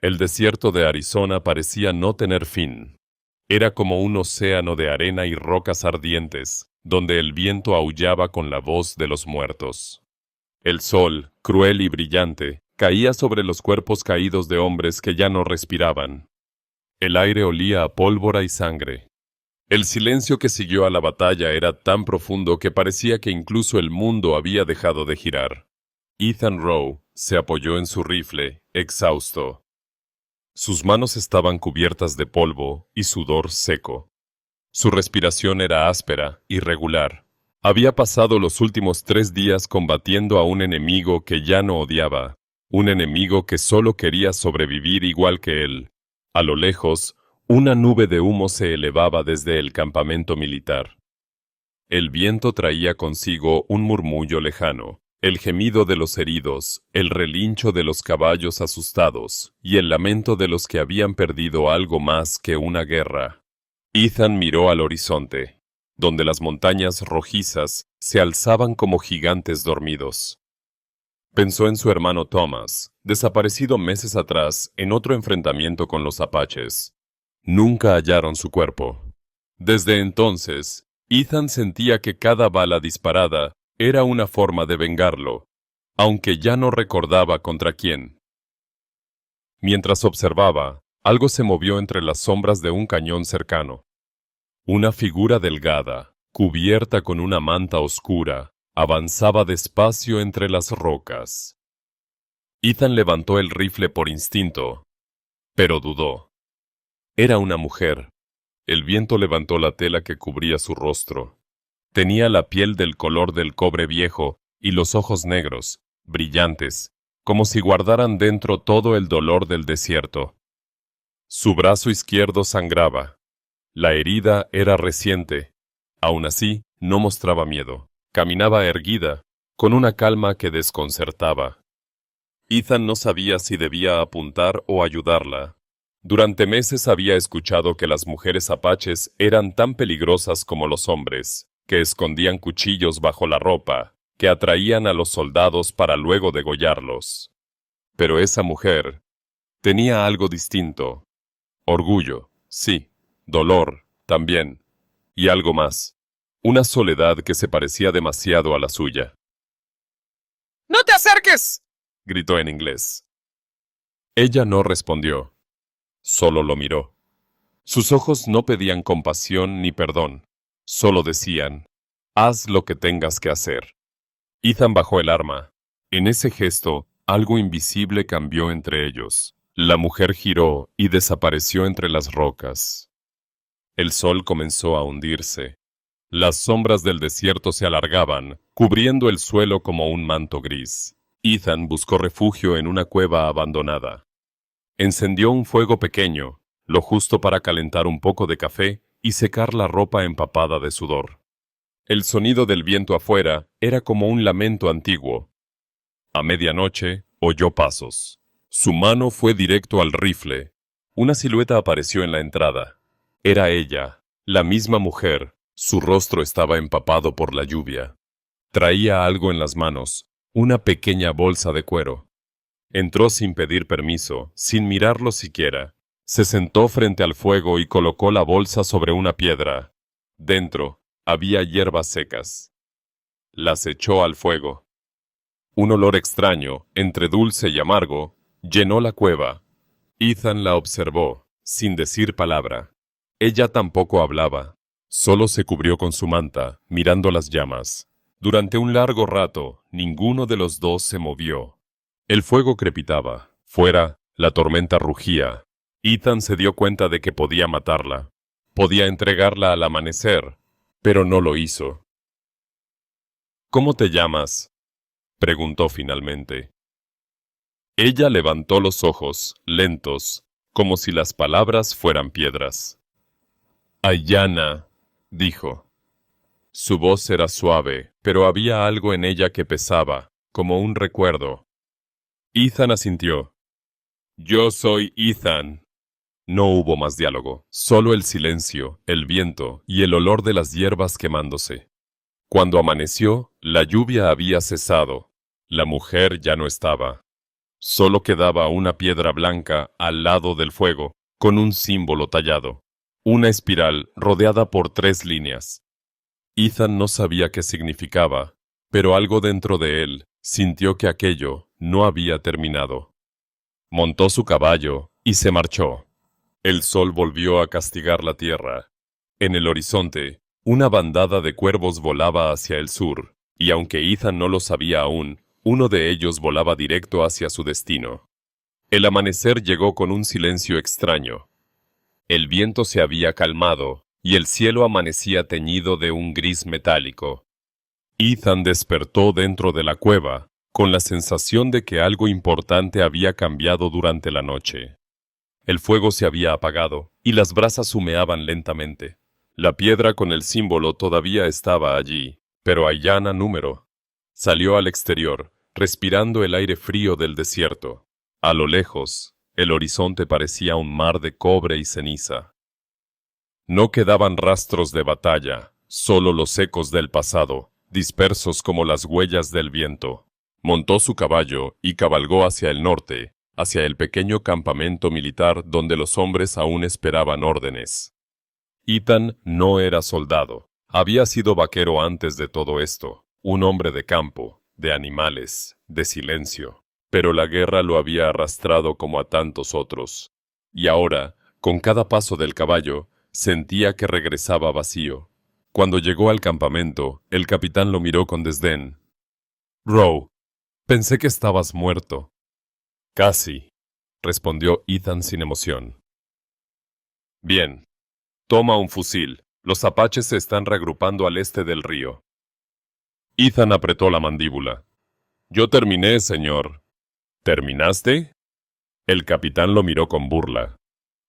El desierto de Arizona parecía no tener fin. Era como un océano de arena y rocas ardientes, donde el viento aullaba con la voz de los muertos. El sol, cruel y brillante, caía sobre los cuerpos caídos de hombres que ya no respiraban. El aire olía a pólvora y sangre. El silencio que siguió a la batalla era tan profundo que parecía que incluso el mundo había dejado de girar. Ethan Rowe se apoyó en su rifle, exhausto. Sus manos estaban cubiertas de polvo y sudor seco. Su respiración era áspera, irregular. Había pasado los últimos 3 días combatiendo a un enemigo que ya no odiaba, un enemigo que solo quería sobrevivir igual que él. A lo lejos, una nube de humo se elevaba desde el campamento militar. El viento traía consigo un murmullo lejano, el gemido de los heridos, el relincho de los caballos asustados y el lamento de los que habían perdido algo más que una guerra. Ethan miró al horizonte, donde las montañas rojizas se alzaban como gigantes dormidos. Pensó en su hermano Thomas, desaparecido meses atrás en otro enfrentamiento con los apaches. Nunca hallaron su cuerpo. Desde entonces, Ethan sentía que cada bala disparada era una forma de vengarlo, aunque ya no recordaba contra quién. Mientras observaba, algo se movió entre las sombras de un cañón cercano. Una figura delgada, cubierta con una manta oscura, avanzaba despacio entre las rocas. Ethan levantó el rifle por instinto, pero dudó. Era una mujer. El viento levantó la tela que cubría su rostro. Tenía la piel del color del cobre viejo y los ojos negros, brillantes, como si guardaran dentro todo el dolor del desierto. Su brazo izquierdo sangraba. La herida era reciente. Aún así, no mostraba miedo. Caminaba erguida, con una calma que desconcertaba. Ethan no sabía si debía apuntar o ayudarla. Durante meses había escuchado que las mujeres apaches eran tan peligrosas como los hombres, que escondían cuchillos bajo la ropa, que atraían a los soldados para luego degollarlos. Pero esa mujer tenía algo distinto. Orgullo, sí, dolor, también, y algo más. Una soledad que se parecía demasiado a la suya. ¡No te acerques!, gritó en inglés. Ella no respondió. Solo lo miró. Sus ojos no pedían compasión ni perdón. Solo decían, haz lo que tengas que hacer. Ethan bajó el arma. En ese gesto, algo invisible cambió entre ellos. La mujer giró y desapareció entre las rocas. El sol comenzó a hundirse. Las sombras del desierto se alargaban, cubriendo el suelo como un manto gris. Ethan buscó refugio en una cueva abandonada. Encendió un fuego pequeño, lo justo para calentar un poco de café y secar la ropa empapada de sudor. El sonido del viento afuera era como un lamento antiguo. A medianoche oyó pasos. Su mano fue directo al rifle. Una silueta apareció en la entrada. Era ella, la misma mujer. Su rostro estaba empapado por la lluvia. Traía algo en las manos, una pequeña bolsa de cuero. Entró sin pedir permiso, sin mirarlo siquiera. Se sentó frente al fuego y colocó la bolsa sobre una piedra. Dentro había hierbas secas. Las echó al fuego. Un olor extraño, entre dulce y amargo, llenó la cueva. Ethan la observó, sin decir palabra. Ella tampoco hablaba. Solo se cubrió con su manta, mirando las llamas. Durante un largo rato, ninguno de los dos se movió. El fuego crepitaba. Fuera, la tormenta rugía. Ethan se dio cuenta de que podía matarla. Podía entregarla al amanecer, pero no lo hizo. ¿Cómo te llamas?, preguntó finalmente. Ella levantó los ojos, lentos, como si las palabras fueran piedras. Ayanna, dijo. Su voz era suave, pero había algo en ella que pesaba, como un recuerdo. Ethan asintió. Yo soy Ethan. No hubo más diálogo, solo el silencio, el viento y el olor de las hierbas quemándose. Cuando amaneció, la lluvia había cesado. La mujer ya no estaba. Solo quedaba una piedra blanca al lado del fuego, con un símbolo tallado. Una espiral rodeada por 3 líneas. Ethan no sabía qué significaba, pero algo dentro de él sintió que aquello no había terminado. Montó su caballo y se marchó. El sol volvió a castigar la tierra. En el horizonte, una bandada de cuervos volaba hacia el sur, y aunque Ethan no lo sabía aún, uno de ellos volaba directo hacia su destino. El amanecer llegó con un silencio extraño. El viento se había calmado, y el cielo amanecía teñido de un gris metálico. Ethan despertó dentro de la cueva, con la sensación de que algo importante había cambiado durante la noche. El fuego se había apagado, y las brasas humeaban lentamente. La piedra con el símbolo todavía estaba allí, pero a llana número. Salió al exterior, respirando el aire frío del desierto. A lo lejos, el horizonte parecía un mar de cobre y ceniza. No quedaban rastros de batalla, solo los ecos del pasado, dispersos como las huellas del viento. Montó su caballo y cabalgó hacia el norte, hacia el pequeño campamento militar donde los hombres aún esperaban órdenes. Ethan no era soldado. Había sido vaquero antes de todo esto, un hombre de campo, de animales, de silencio. Pero la guerra lo había arrastrado como a tantos otros. Y ahora, con cada paso del caballo, sentía que regresaba vacío. Cuando llegó al campamento, el capitán lo miró con desdén. «Rowe, pensé que estabas muerto». «Casi», respondió Ethan sin emoción. «Bien, toma un fusil. Los apaches se están reagrupando al este del río». Ethan apretó la mandíbula. «Yo terminé, señor». «¿Terminaste?» El capitán lo miró con burla.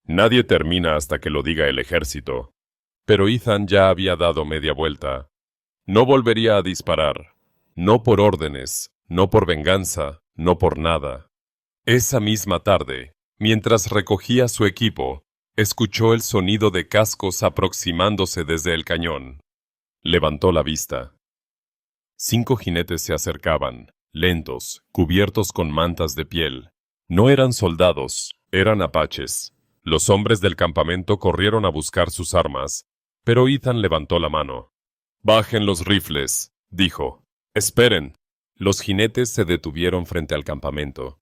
«Nadie termina hasta que lo diga el ejército». Pero Ethan ya había dado media vuelta. No volvería a disparar. No por órdenes, no por venganza, no por nada. Esa misma tarde, mientras recogía su equipo, escuchó el sonido de cascos aproximándose desde el cañón. Levantó la vista. 5 jinetes se acercaban, lentos, cubiertos con mantas de piel. No eran soldados, eran apaches. Los hombres del campamento corrieron a buscar sus armas, pero Ethan levantó la mano. «Bajen los rifles», dijo. «Esperen». Los jinetes se detuvieron frente al campamento.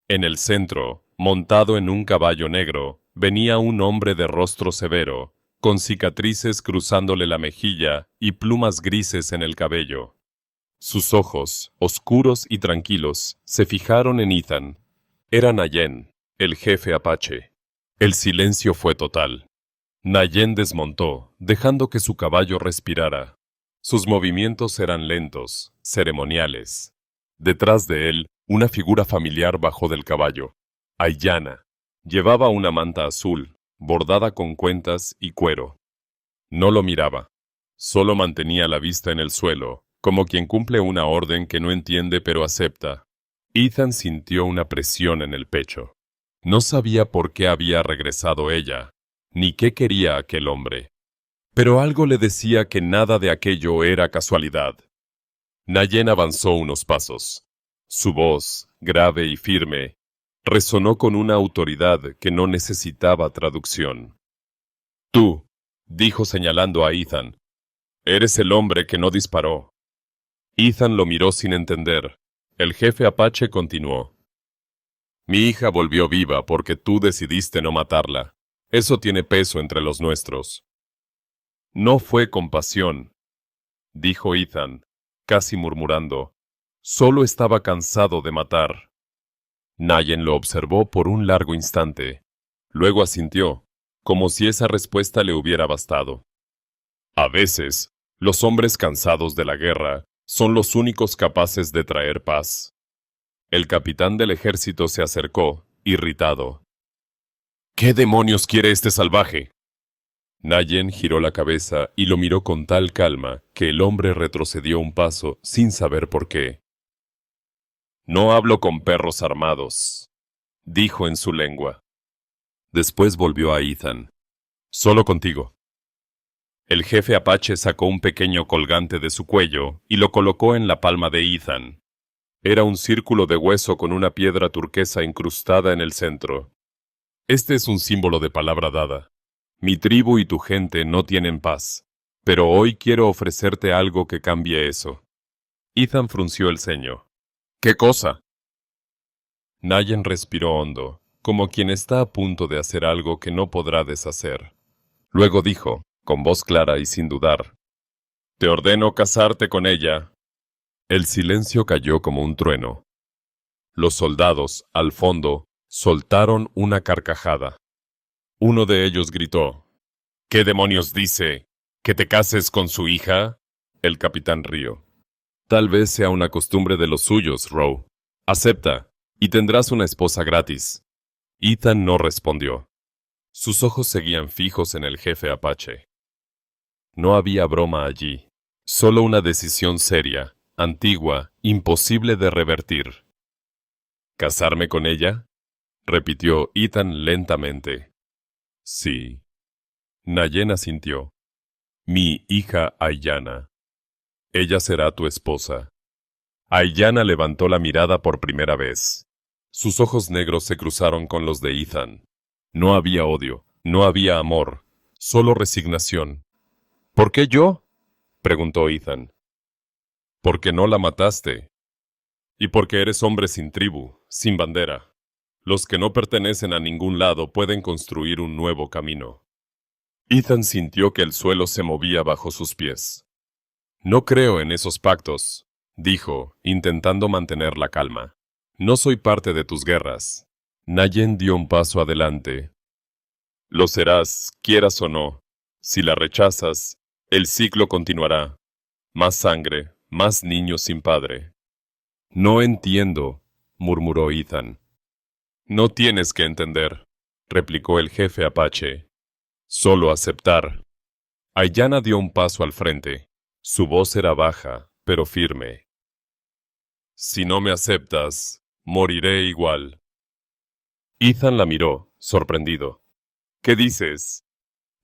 En el centro, montado en un caballo negro, venía un hombre de rostro severo, con cicatrices cruzándole la mejilla y plumas grises en el cabello. Sus ojos, oscuros y tranquilos, se fijaron en Ethan. Era Nayen, el jefe apache. El silencio fue total. Nayen desmontó, dejando que su caballo respirara. Sus movimientos eran lentos, ceremoniales. Detrás de él, una figura familiar bajó del caballo. Aiyana. Llevaba una manta azul, bordada con cuentas y cuero. No lo miraba. Solo mantenía la vista en el suelo, como quien cumple una orden que no entiende pero acepta. Ethan sintió una presión en el pecho. No sabía por qué había regresado ella, ni qué quería aquel hombre. Pero algo le decía que nada de aquello era casualidad. Nayen avanzó unos pasos. Su voz, grave y firme, resonó con una autoridad que no necesitaba traducción. «Tú», dijo señalando a Ethan, «eres el hombre que no disparó». Ethan lo miró sin entender. El jefe apache continuó. «Mi hija volvió viva porque tú decidiste no matarla. Eso tiene peso entre los nuestros». «No fue compasión», dijo Ethan, casi murmurando. «Solo estaba cansado de matar». Nayen lo observó por un largo instante. Luego asintió, como si esa respuesta le hubiera bastado. A veces, los hombres cansados de la guerra son los únicos capaces de traer paz. El capitán del ejército se acercó, irritado. «¿Qué demonios quiere este salvaje?» Nayen giró la cabeza y lo miró con tal calma que el hombre retrocedió un paso sin saber por qué. «No hablo con perros armados», dijo en su lengua. Después volvió a Ethan. «Solo contigo». El jefe apache sacó un pequeño colgante de su cuello y lo colocó en la palma de Ethan. Era un círculo de hueso con una piedra turquesa incrustada en el centro. Este es un símbolo de palabra dada. Mi tribu y tu gente no tienen paz, pero hoy quiero ofrecerte algo que cambie eso. Ethan frunció el ceño. ¿Qué cosa? Nayen respiró hondo, como quien está a punto de hacer algo que no podrá deshacer. Luego dijo, con voz clara y sin dudar, «Te ordeno casarte con ella». El silencio cayó como un trueno. Los soldados, al fondo, soltaron una carcajada. Uno de ellos gritó, «¿Qué demonios dice? ¿Que te cases con su hija?» El capitán rió. «Tal vez sea una costumbre de los suyos, Rowe. Acepta, y tendrás una esposa gratis». Ethan no respondió. Sus ojos seguían fijos en el jefe apache. No había broma allí, solo una decisión seria, antigua, imposible de revertir. ¿Casarme con ella?, repitió Ethan lentamente. Sí. Nayen asintió. Mi hija Aiyana. Ella será tu esposa. Aiyana levantó la mirada por primera vez. Sus ojos negros se cruzaron con los de Ethan. No había odio, no había amor, solo resignación. ¿Por qué yo?, preguntó Ethan. Porque no la mataste. Y porque eres hombre sin tribu, sin bandera. Los que no pertenecen a ningún lado pueden construir un nuevo camino. Ethan sintió que el suelo se movía bajo sus pies. No creo en esos pactos, dijo, intentando mantener la calma. No soy parte de tus guerras. Nayen dio un paso adelante. Lo serás, quieras o no. Si la rechazas, el ciclo continuará. Más sangre, más niños sin padre. No entiendo, murmuró Ethan. No tienes que entender, replicó el jefe apache. Solo aceptar. Aiyana dio un paso al frente. Su voz era baja, pero firme. Si no me aceptas, moriré igual. Ethan la miró, sorprendido. ¿Qué dices?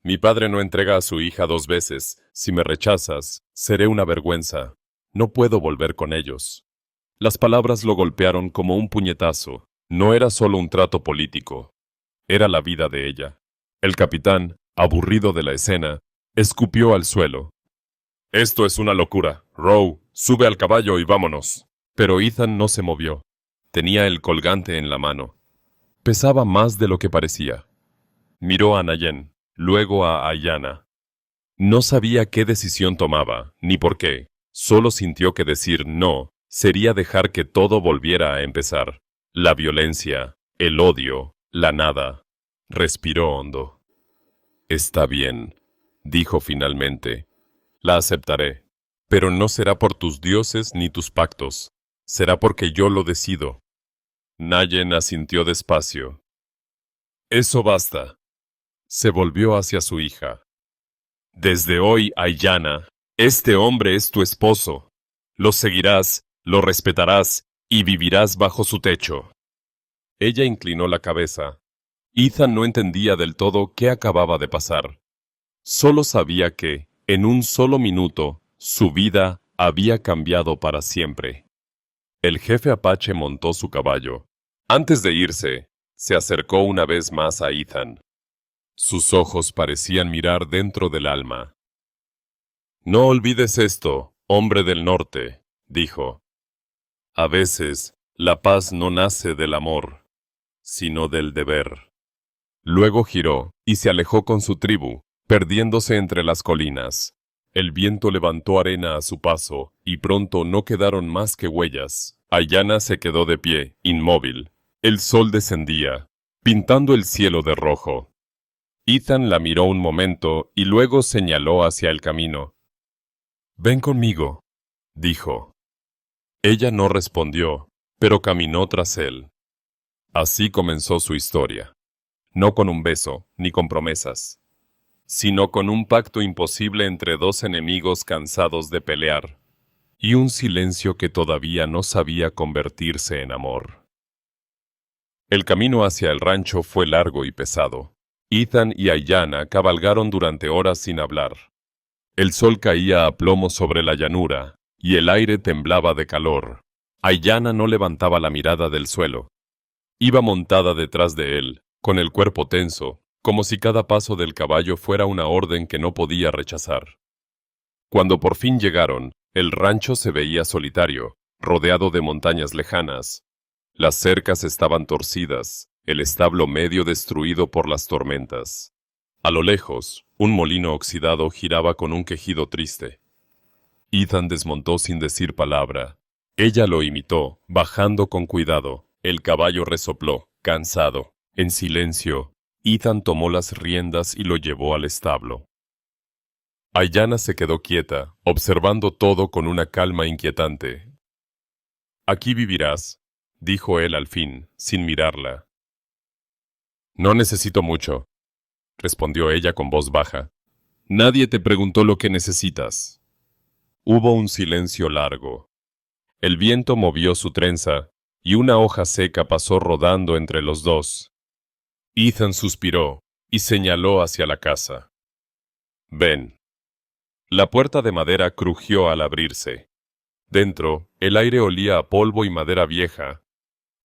Mi padre no entrega a su hija 2 veces. Si me rechazas, seré una vergüenza. No puedo volver con ellos. Las palabras lo golpearon como un puñetazo. No era solo un trato político. Era la vida de ella. El capitán, aburrido de la escena, escupió al suelo. Esto es una locura. Rowe, sube al caballo y vámonos. Pero Ethan no se movió. Tenía el colgante en la mano. Pesaba más de lo que parecía. Miró a Nayen, luego a Aiyana. No sabía qué decisión tomaba, ni por qué. Solo sintió que decir no sería dejar que todo volviera a empezar. La violencia, el odio, la nada. Respiró hondo. Está bien, dijo finalmente. La aceptaré. Pero no será por tus dioses ni tus pactos. Será porque yo lo decido. Nayen asintió despacio. Eso basta. Se volvió hacia su hija. Desde hoy, Aiyana, este hombre es tu esposo. Lo seguirás, lo respetarás y vivirás bajo su techo. Ella inclinó la cabeza. Ethan no entendía del todo qué acababa de pasar. Solo sabía que, en un solo minuto, su vida había cambiado para siempre. El jefe apache montó su caballo. Antes de irse, se acercó una vez más a Ethan. Sus ojos parecían mirar dentro del alma. No olvides esto, hombre del norte, dijo. A veces, la paz no nace del amor, sino del deber. Luego giró y se alejó con su tribu, perdiéndose entre las colinas. El viento levantó arena a su paso, y pronto no quedaron más que huellas. Aiyana se quedó de pie, inmóvil. El sol descendía, pintando el cielo de rojo. Ethan la miró un momento y luego señaló hacia el camino. «Ven conmigo», dijo. Ella no respondió, pero caminó tras él. Así comenzó su historia. No con un beso, ni con promesas, sino con un pacto imposible entre 2 enemigos cansados de pelear, y un silencio que todavía no sabía convertirse en amor. El camino hacia el rancho fue largo y pesado. Ethan y Aiyana cabalgaron durante horas sin hablar. El sol caía a plomo sobre la llanura, y el aire temblaba de calor. Aiyana no levantaba la mirada del suelo. Iba montada detrás de él, con el cuerpo tenso, como si cada paso del caballo fuera una orden que no podía rechazar. Cuando por fin llegaron, el rancho se veía solitario, rodeado de montañas lejanas. Las cercas estaban torcidas, el establo medio destruido por las tormentas. A lo lejos, un molino oxidado giraba con un quejido triste. Ethan desmontó sin decir palabra. Ella lo imitó, bajando con cuidado. El caballo resopló, cansado. En silencio, Ethan tomó las riendas y lo llevó al establo. Aiyana se quedó quieta, observando todo con una calma inquietante. «Aquí vivirás», dijo él al fin, sin mirarla. «No necesito mucho», respondió ella con voz baja. «Nadie te preguntó lo que necesitas». Hubo un silencio largo. El viento movió su trenza, y una hoja seca pasó rodando entre los dos. Ethan suspiró y señaló hacia la casa. «Ven». La puerta de madera crujió al abrirse. Dentro, el aire olía a polvo y madera vieja.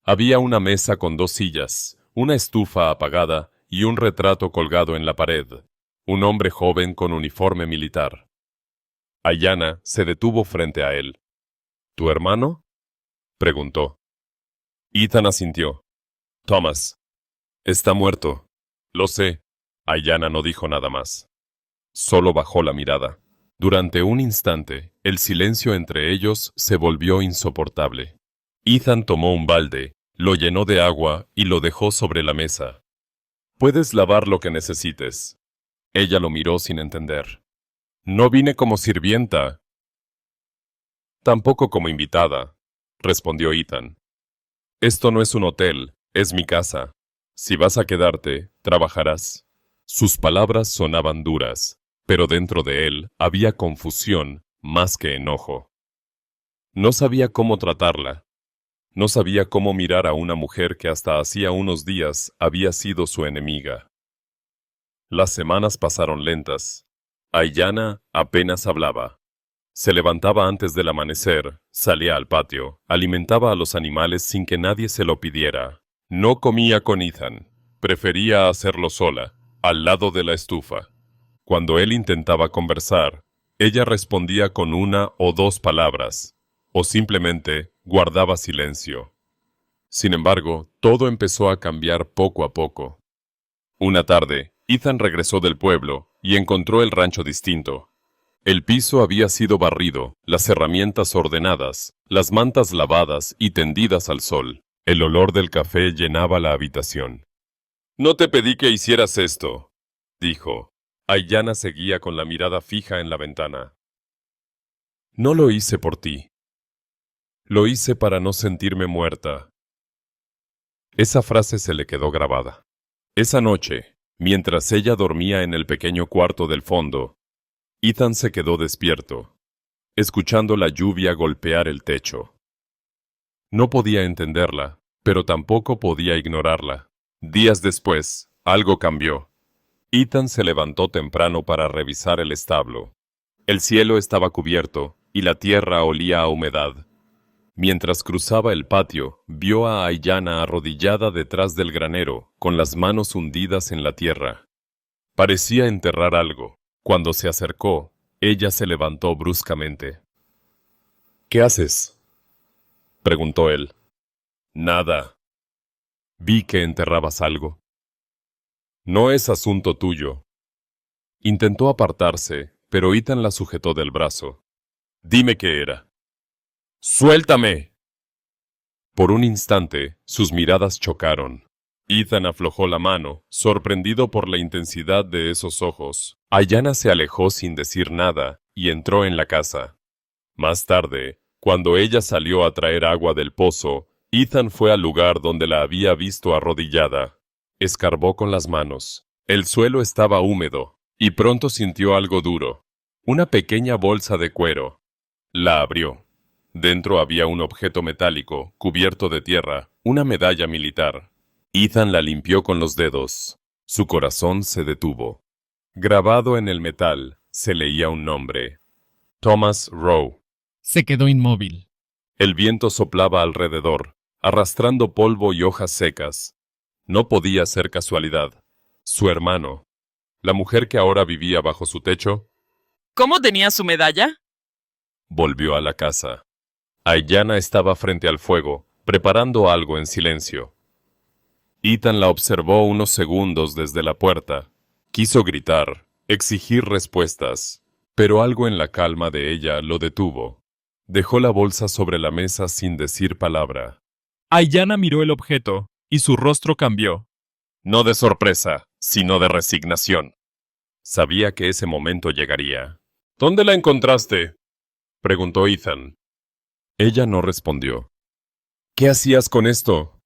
Había una mesa con 2 sillas, una estufa apagada y un retrato colgado en la pared. Un hombre joven con uniforme militar. Aiyana se detuvo frente a él. «¿Tu hermano?», preguntó. Ethan asintió. «Thomas. Está muerto». «Lo sé». Aiyana no dijo nada más. Solo bajó la mirada. Durante un instante, el silencio entre ellos se volvió insoportable. Ethan tomó un balde, lo llenó de agua y lo dejó sobre la mesa. «Puedes lavar lo que necesites». Ella lo miró sin entender. «No vine como sirvienta». «Tampoco como invitada», respondió Ethan. «Esto no es un hotel, es mi casa. Si vas a quedarte, trabajarás». Sus palabras sonaban duras, pero dentro de él había confusión más que enojo. No sabía cómo tratarla. No sabía cómo mirar a una mujer que hasta hacía unos días había sido su enemiga. Las semanas pasaron lentas. Aiyana apenas hablaba. Se levantaba antes del amanecer, salía al patio, alimentaba a los animales sin que nadie se lo pidiera. No comía con Ethan. Prefería hacerlo sola, al lado de la estufa. Cuando él intentaba conversar, ella respondía con 1 o 2 palabras, o simplemente guardaba silencio. Sin embargo, todo empezó a cambiar poco a poco. Una tarde, Ethan regresó del pueblo y encontró el rancho distinto. El piso había sido barrido, las herramientas ordenadas, las mantas lavadas y tendidas al sol. El olor del café llenaba la habitación. «No te pedí que hicieras esto», dijo. Aiyana seguía con la mirada fija en la ventana. «No lo hice por ti. Lo hice para no sentirme muerta». Esa frase se le quedó grabada. Esa noche, mientras ella dormía en el pequeño cuarto del fondo, Ethan se quedó despierto, escuchando la lluvia golpear el techo. No podía entenderla, pero tampoco podía ignorarla. Días después, algo cambió. Ethan se levantó temprano para revisar el establo. El cielo estaba cubierto y la tierra olía a humedad. Mientras cruzaba el patio, vio a Aiyana arrodillada detrás del granero, con las manos hundidas en la tierra. Parecía enterrar algo. Cuando se acercó, ella se levantó bruscamente. «¿Qué haces?», preguntó él. «Nada. Vi que enterrabas algo». «No es asunto tuyo». Intentó apartarse, pero Ethan la sujetó del brazo. «Dime qué era». «¡Suéltame!». Por un instante, sus miradas chocaron. Ethan aflojó la mano, sorprendido por la intensidad de esos ojos. Aiyana se alejó sin decir nada y entró en la casa. Más tarde, cuando ella salió a traer agua del pozo, Ethan fue al lugar donde la había visto arrodillada. Escarbó con las manos. El suelo estaba húmedo, y pronto sintió algo duro. Una pequeña bolsa de cuero. La abrió. Dentro había un objeto metálico, cubierto de tierra, una medalla militar. Ethan la limpió con los dedos. Su corazón se detuvo. Grabado en el metal, se leía un nombre. Thomas Rowe. Se quedó inmóvil. El viento soplaba alrededor, arrastrando polvo y hojas secas. No podía ser casualidad. Su hermano, la mujer que ahora vivía bajo su techo, ¿Cómo tenía su medalla? volvió a la casa. Aiyana estaba frente al fuego, preparando algo en silencio. Ethan la observó unos segundos desde la puerta. Quiso gritar, exigir respuestas, pero algo en la calma de ella lo detuvo. Dejó la bolsa sobre la mesa sin decir palabra. Aiyana miró el objeto, y su rostro cambió. No de sorpresa, sino de resignación. Sabía que ese momento llegaría. ¿Dónde la encontraste?, preguntó Ethan. Ella no respondió. ¿Qué hacías con esto?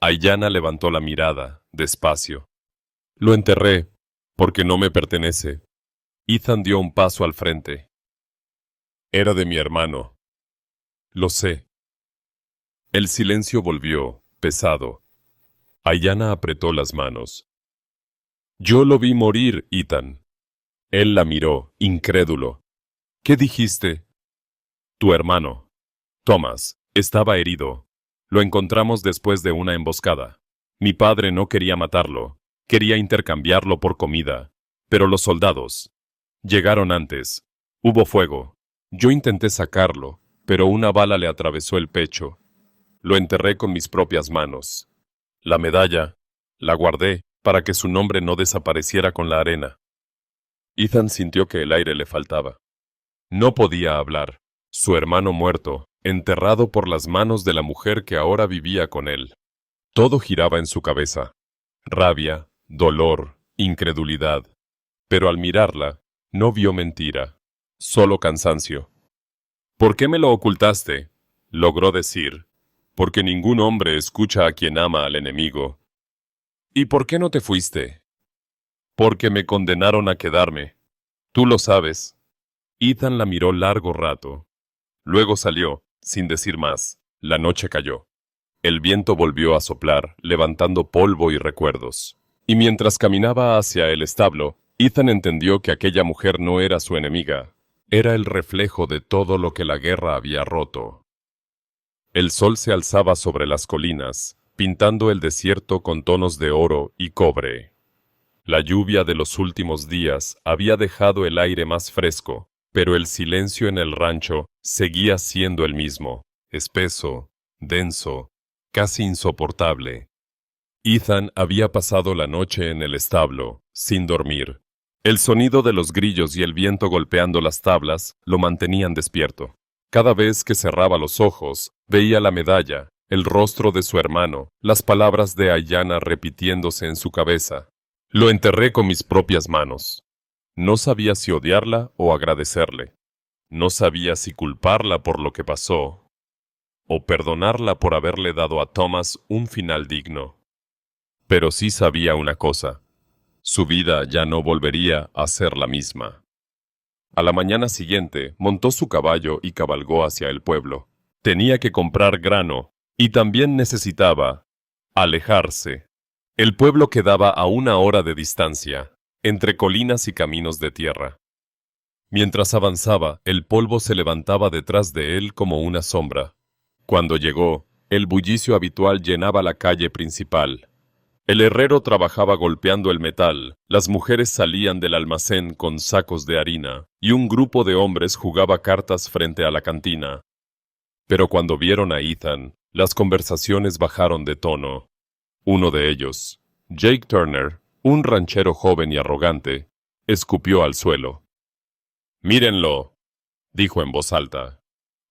Aiyana levantó la mirada, despacio. Lo enterré, porque no me pertenece. Ethan dio un paso al frente. Era de mi hermano. Lo sé. El silencio volvió, pesado. Aiyana apretó las manos. Yo lo vi morir, Ethan. Él la miró, incrédulo. ¿Qué dijiste? Tu hermano, Thomas, estaba herido. Lo encontramos después de una emboscada. Mi padre no quería matarlo, quería intercambiarlo por comida. Pero los soldados llegaron antes. Hubo fuego. Yo intenté sacarlo, pero una bala le atravesó el pecho. Lo enterré con mis propias manos. La medalla, la guardé para que su nombre no desapareciera con la arena. Ethan sintió que el aire le faltaba. No podía hablar. Su hermano muerto, enterrado por las manos de la mujer que ahora vivía con él. Todo giraba en su cabeza. Rabia, dolor, incredulidad. Pero al mirarla, no vio mentira, solo cansancio. ¿Por qué me lo ocultaste?, logró decir. Porque ningún hombre escucha a quien ama al enemigo. ¿Y por qué no te fuiste? Porque me condenaron a quedarme. Tú lo sabes. Ethan la miró largo rato. Luego salió, sin decir más. La noche cayó. El viento volvió a soplar, levantando polvo y recuerdos. Y mientras caminaba hacia el establo, Ethan entendió que aquella mujer no era su enemiga. Era el reflejo de todo lo que la guerra había roto. El sol se alzaba sobre las colinas, pintando el desierto con tonos de oro y cobre. La lluvia de los últimos días había dejado el aire más fresco, pero el silencio en el rancho seguía siendo el mismo, espeso, denso, casi insoportable. Ethan había pasado la noche en el establo, sin dormir. El sonido de los grillos y el viento golpeando las tablas lo mantenían despierto. Cada vez que cerraba los ojos, veía la medalla, el rostro de su hermano, las palabras de Aiyana repitiéndose en su cabeza. Lo enterré con mis propias manos. No sabía si odiarla o agradecerle. No sabía si culparla por lo que pasó o perdonarla por haberle dado a Thomas un final digno. Pero sí sabía una cosa. Su vida ya no volvería a ser la misma. A la mañana siguiente, montó su caballo y cabalgó hacia el pueblo. Tenía que comprar grano, y también necesitaba alejarse. El pueblo quedaba a 1 hora de distancia, entre colinas y caminos de tierra. Mientras avanzaba, el polvo se levantaba detrás de él como una sombra. Cuando llegó, el bullicio habitual llenaba la calle principal. El herrero trabajaba golpeando el metal, las mujeres salían del almacén con sacos de harina, y un grupo de hombres jugaba cartas frente a la cantina. Pero cuando vieron a Ethan, las conversaciones bajaron de tono. Uno de ellos, Jake Turner, un ranchero joven y arrogante, escupió al suelo. «Mírenlo», dijo en voz alta.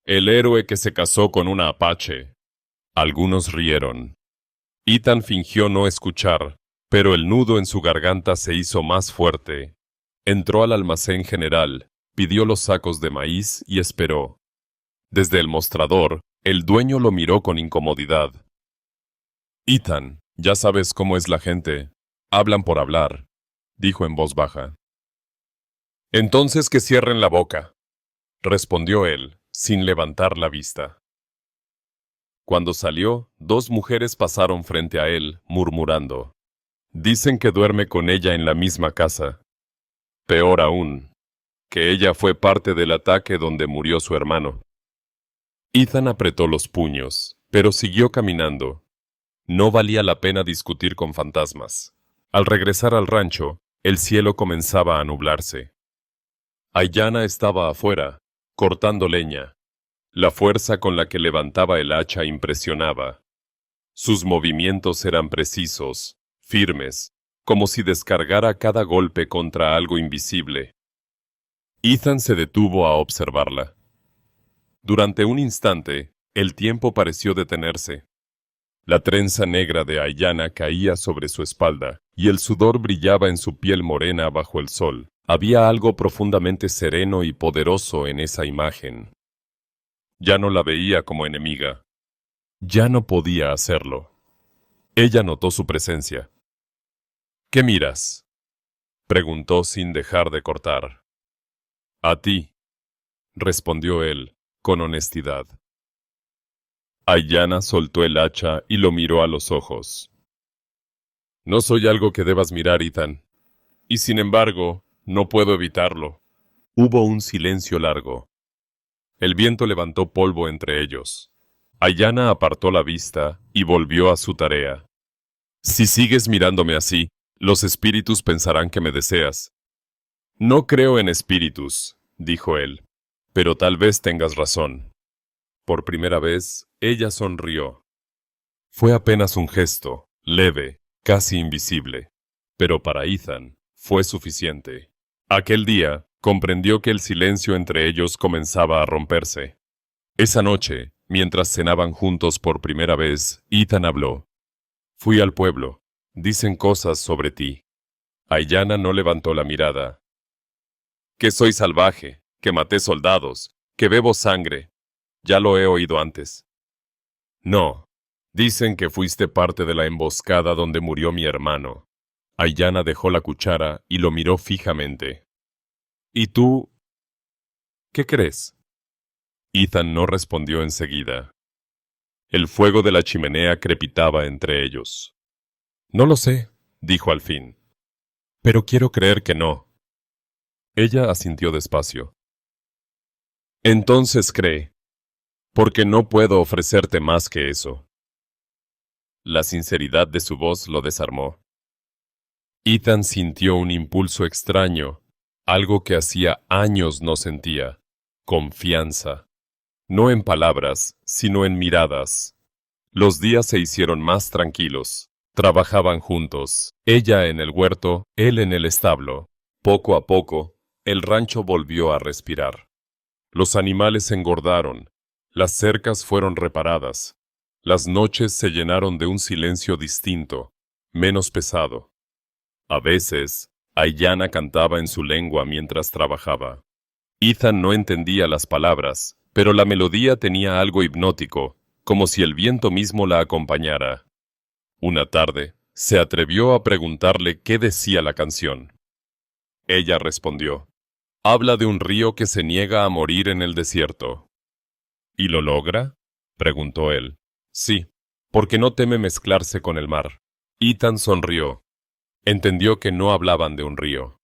«El héroe que se casó con una apache». Algunos rieron. Ethan fingió no escuchar, pero el nudo en su garganta se hizo más fuerte. Entró al almacén general, pidió los sacos de maíz y esperó. Desde el mostrador, el dueño lo miró con incomodidad. «Ethan, ya sabes cómo es la gente. Hablan por hablar», dijo en voz baja. «Entonces que cierren la boca», respondió él, sin levantar la vista. Cuando salió, 2 mujeres pasaron frente a él, murmurando. «Dicen que duerme con ella en la misma casa. Peor aún, que ella fue parte del ataque donde murió su hermano». Ethan apretó los puños, pero siguió caminando. No valía la pena discutir con fantasmas. Al regresar al rancho, el cielo comenzaba a nublarse. Ayanna estaba afuera, cortando leña. La fuerza con la que levantaba el hacha impresionaba. Sus movimientos eran precisos, firmes, como si descargara cada golpe contra algo invisible. Ethan se detuvo a observarla. Durante un instante, el tiempo pareció detenerse. La trenza negra de Ayanna caía sobre su espalda, y el sudor brillaba en su piel morena bajo el sol. Había algo profundamente sereno y poderoso en esa imagen. Ya no la veía como enemiga. Ya no podía hacerlo. Ella notó su presencia. ¿Qué miras?, preguntó sin dejar de cortar. A ti, respondió él, con honestidad. Ayanna soltó el hacha y lo miró a los ojos. No soy algo que debas mirar, Ethan. Y sin embargo, no puedo evitarlo. Hubo un silencio largo. El viento levantó polvo entre ellos. Ayanna apartó la vista y volvió a su tarea. Si sigues mirándome así, los espíritus pensarán que me deseas. No creo en espíritus, dijo él, pero tal vez tengas razón. Por primera vez, ella sonrió. Fue apenas un gesto, leve, casi invisible, pero para Ethan fue suficiente. Aquel día, comprendió que el silencio entre ellos comenzaba a romperse. Esa noche, mientras cenaban juntos por primera vez, Ethan habló. Fui al pueblo. Dicen cosas sobre ti. Ayanna no levantó la mirada. Que soy salvaje, que maté soldados, que bebo sangre. Ya lo he oído antes. No. Dicen que fuiste parte de la emboscada donde murió mi hermano. Ayanna dejó la cuchara y lo miró fijamente. ¿Y tú? ¿Qué crees? Ethan no respondió enseguida. El fuego de la chimenea crepitaba entre ellos. No lo sé, dijo al fin. Pero quiero creer que no. Ella asintió despacio. Entonces cree, porque no puedo ofrecerte más que eso. La sinceridad de su voz lo desarmó. Ethan sintió un impulso extraño, algo que hacía años no sentía, confianza. No en palabras, sino en miradas. Los días se hicieron más tranquilos. Trabajaban juntos, ella en el huerto, él en el establo. Poco a poco, el rancho volvió a respirar. Los animales engordaron, las cercas fueron reparadas. Las noches se llenaron de un silencio distinto, menos pesado. A veces, Ayanna cantaba en su lengua mientras trabajaba. Ethan no entendía las palabras, pero la melodía tenía algo hipnótico, como si el viento mismo la acompañara. Una tarde, se atrevió a preguntarle qué decía la canción. Ella respondió, habla de un río que se niega a morir en el desierto. ¿Y lo logra?, preguntó él. Sí, porque no teme mezclarse con el mar. Ethan sonrió. Entendió que no hablaban de un río.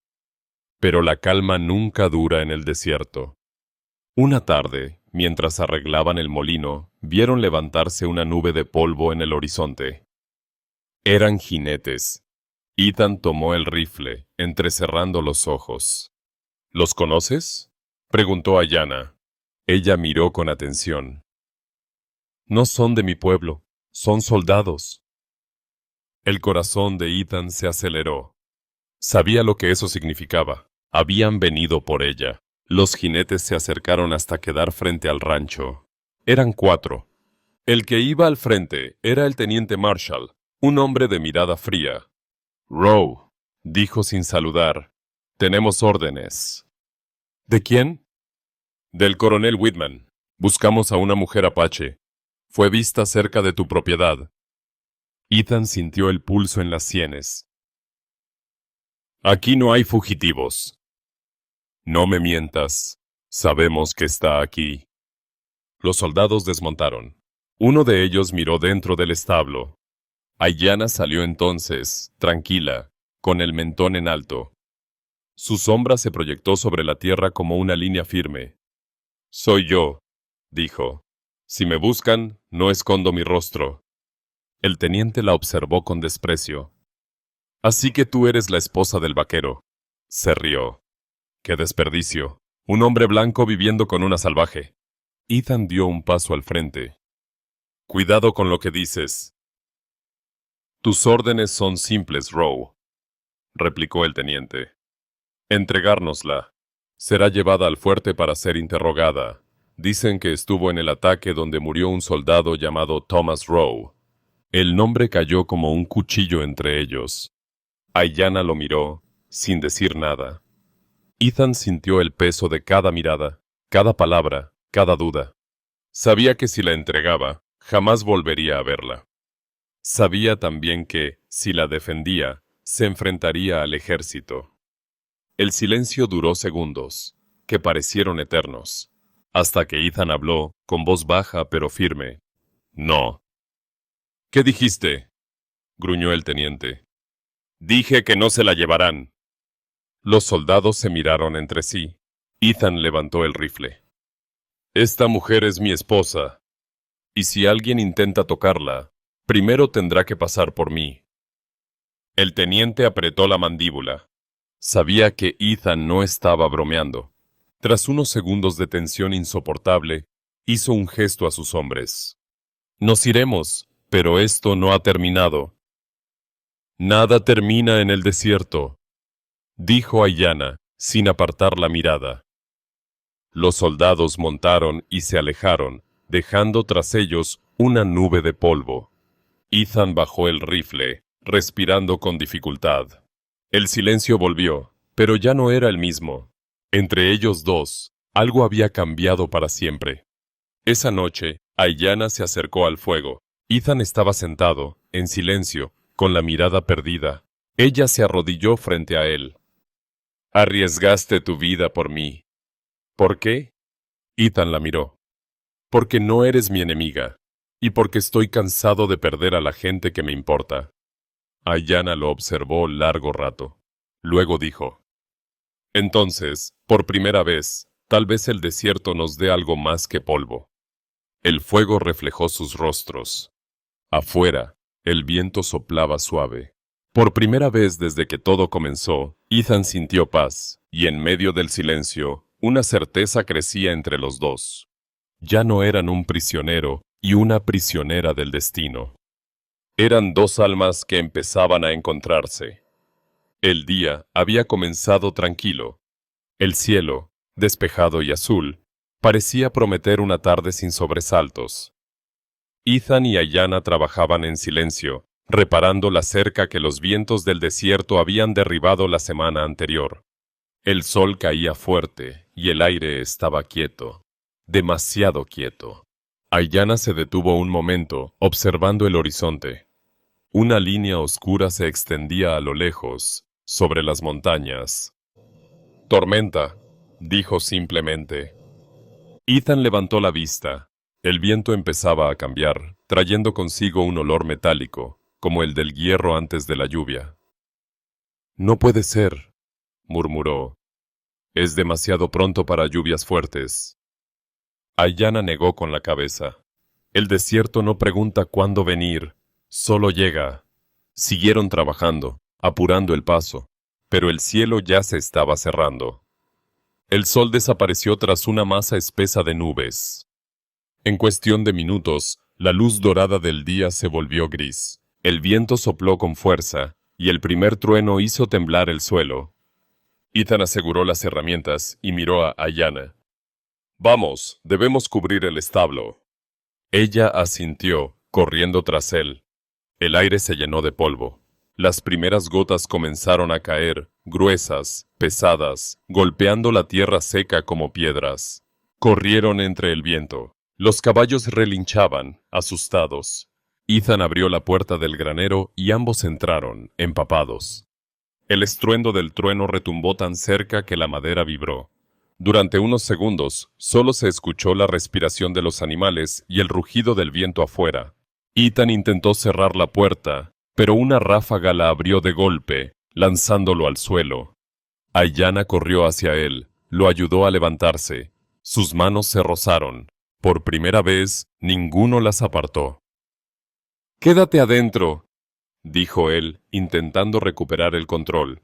Pero la calma nunca dura en el desierto. Una tarde, mientras arreglaban el molino, vieron levantarse una nube de polvo en el horizonte. Eran jinetes. Ethan tomó el rifle, entrecerrando los ojos. ¿Los conoces?, preguntó Ayanna. Ella miró con atención. No son de mi pueblo, son soldados. El corazón de Ethan se aceleró. Sabía lo que eso significaba. Habían venido por ella. Los jinetes se acercaron hasta quedar frente al rancho. Eran 4. El que iba al frente era el teniente Marshall, un hombre de mirada fría. Rowe, dijo sin saludar, tenemos órdenes. ¿De quién? Del coronel Whitman. Buscamos a una mujer apache. Fue vista cerca de tu propiedad. Ethan sintió el pulso en las sienes. Aquí no hay fugitivos. No me mientas. Sabemos que está aquí. Los soldados desmontaron. Uno de ellos miró dentro del establo. Ayanna salió entonces, tranquila, con el mentón en alto. Su sombra se proyectó sobre la tierra como una línea firme. Soy yo, dijo. Si me buscan, no escondo mi rostro. El teniente la observó con desprecio. Así que tú eres la esposa del vaquero. Se rió. ¡Qué desperdicio! Un hombre blanco viviendo con una salvaje. Ethan dio un paso al frente. Cuidado con lo que dices. Tus órdenes son simples, Rowe, replicó el teniente. Entregárnosla. Será llevada al fuerte para ser interrogada. Dicen que estuvo en el ataque donde murió un soldado llamado Thomas Rowe. El nombre cayó como un cuchillo entre ellos. Aiyana lo miró, sin decir nada. Ethan sintió el peso de cada mirada, cada palabra, cada duda. Sabía que si la entregaba, jamás volvería a verla. Sabía también que, si la defendía, se enfrentaría al ejército. El silencio duró segundos, que parecieron eternos, hasta que Ethan habló, con voz baja pero firme. No. ¿Qué dijiste?, gruñó el teniente. Dije que no se la llevarán. Los soldados se miraron entre sí. Ethan levantó el rifle. Esta mujer es mi esposa, y si alguien intenta tocarla, primero tendrá que pasar por mí. El teniente apretó la mandíbula. Sabía que Ethan no estaba bromeando. Tras unos segundos de tensión insoportable, hizo un gesto a sus hombres. Nos iremos, pero esto no ha terminado. Nada termina en el desierto, dijo Aiyana, sin apartar la mirada. Los soldados montaron y se alejaron, dejando tras ellos una nube de polvo. Ethan bajó el rifle, respirando con dificultad. El silencio volvió, pero ya no era el mismo. Entre ellos dos, algo había cambiado para siempre. Esa noche, Aiyana se acercó al fuego. Ethan estaba sentado, en silencio, con la mirada perdida. Ella se arrodilló frente a él. Arriesgaste tu vida por mí. ¿Por qué? Ethan la miró. Porque no eres mi enemiga, y porque estoy cansado de perder a la gente que me importa. Aiyana lo observó largo rato. Luego dijo: Entonces, por primera vez, tal vez el desierto nos dé algo más que polvo. El fuego reflejó sus rostros. Afuera, el viento soplaba suave. Por primera vez desde que todo comenzó, Ethan sintió paz, y en medio del silencio, una certeza crecía entre los dos. Ya no eran un prisionero y una prisionera del destino. Eran dos almas que empezaban a encontrarse. El día había comenzado tranquilo. El cielo, despejado y azul, parecía prometer una tarde sin sobresaltos. Ethan y Aiyana trabajaban en silencio, reparando la cerca que los vientos del desierto habían derribado la semana anterior. El sol caía fuerte y el aire estaba quieto, demasiado quieto. Aiyana se detuvo un momento, observando el horizonte. Una línea oscura se extendía a lo lejos, sobre las montañas. Tormenta, dijo simplemente. Ethan levantó la vista. El viento empezaba a cambiar, trayendo consigo un olor metálico, como el del hierro antes de la lluvia. No puede ser, murmuró. Es demasiado pronto para lluvias fuertes. Aiyana negó con la cabeza. El desierto no pregunta cuándo venir, solo llega. Siguieron trabajando, apurando el paso, pero el cielo ya se estaba cerrando. El sol desapareció tras una masa espesa de nubes. En cuestión de minutos, la luz dorada del día se volvió gris. El viento sopló con fuerza, y el primer trueno hizo temblar el suelo. Ethan aseguró las herramientas y miró a Aiyana. Vamos, debemos cubrir el establo. Ella asintió, corriendo tras él. El aire se llenó de polvo. Las primeras gotas comenzaron a caer, gruesas, pesadas, golpeando la tierra seca como piedras. Corrieron entre el viento. Los caballos relinchaban, asustados. Ethan abrió la puerta del granero y ambos entraron, empapados. El estruendo del trueno retumbó tan cerca que la madera vibró. Durante unos segundos, solo se escuchó la respiración de los animales y el rugido del viento afuera. Ethan intentó cerrar la puerta, pero una ráfaga la abrió de golpe, lanzándolo al suelo. Aiyana corrió hacia él, lo ayudó a levantarse. Sus manos se rozaron. Por primera vez, ninguno las apartó. «Quédate adentro», dijo él, intentando recuperar el control.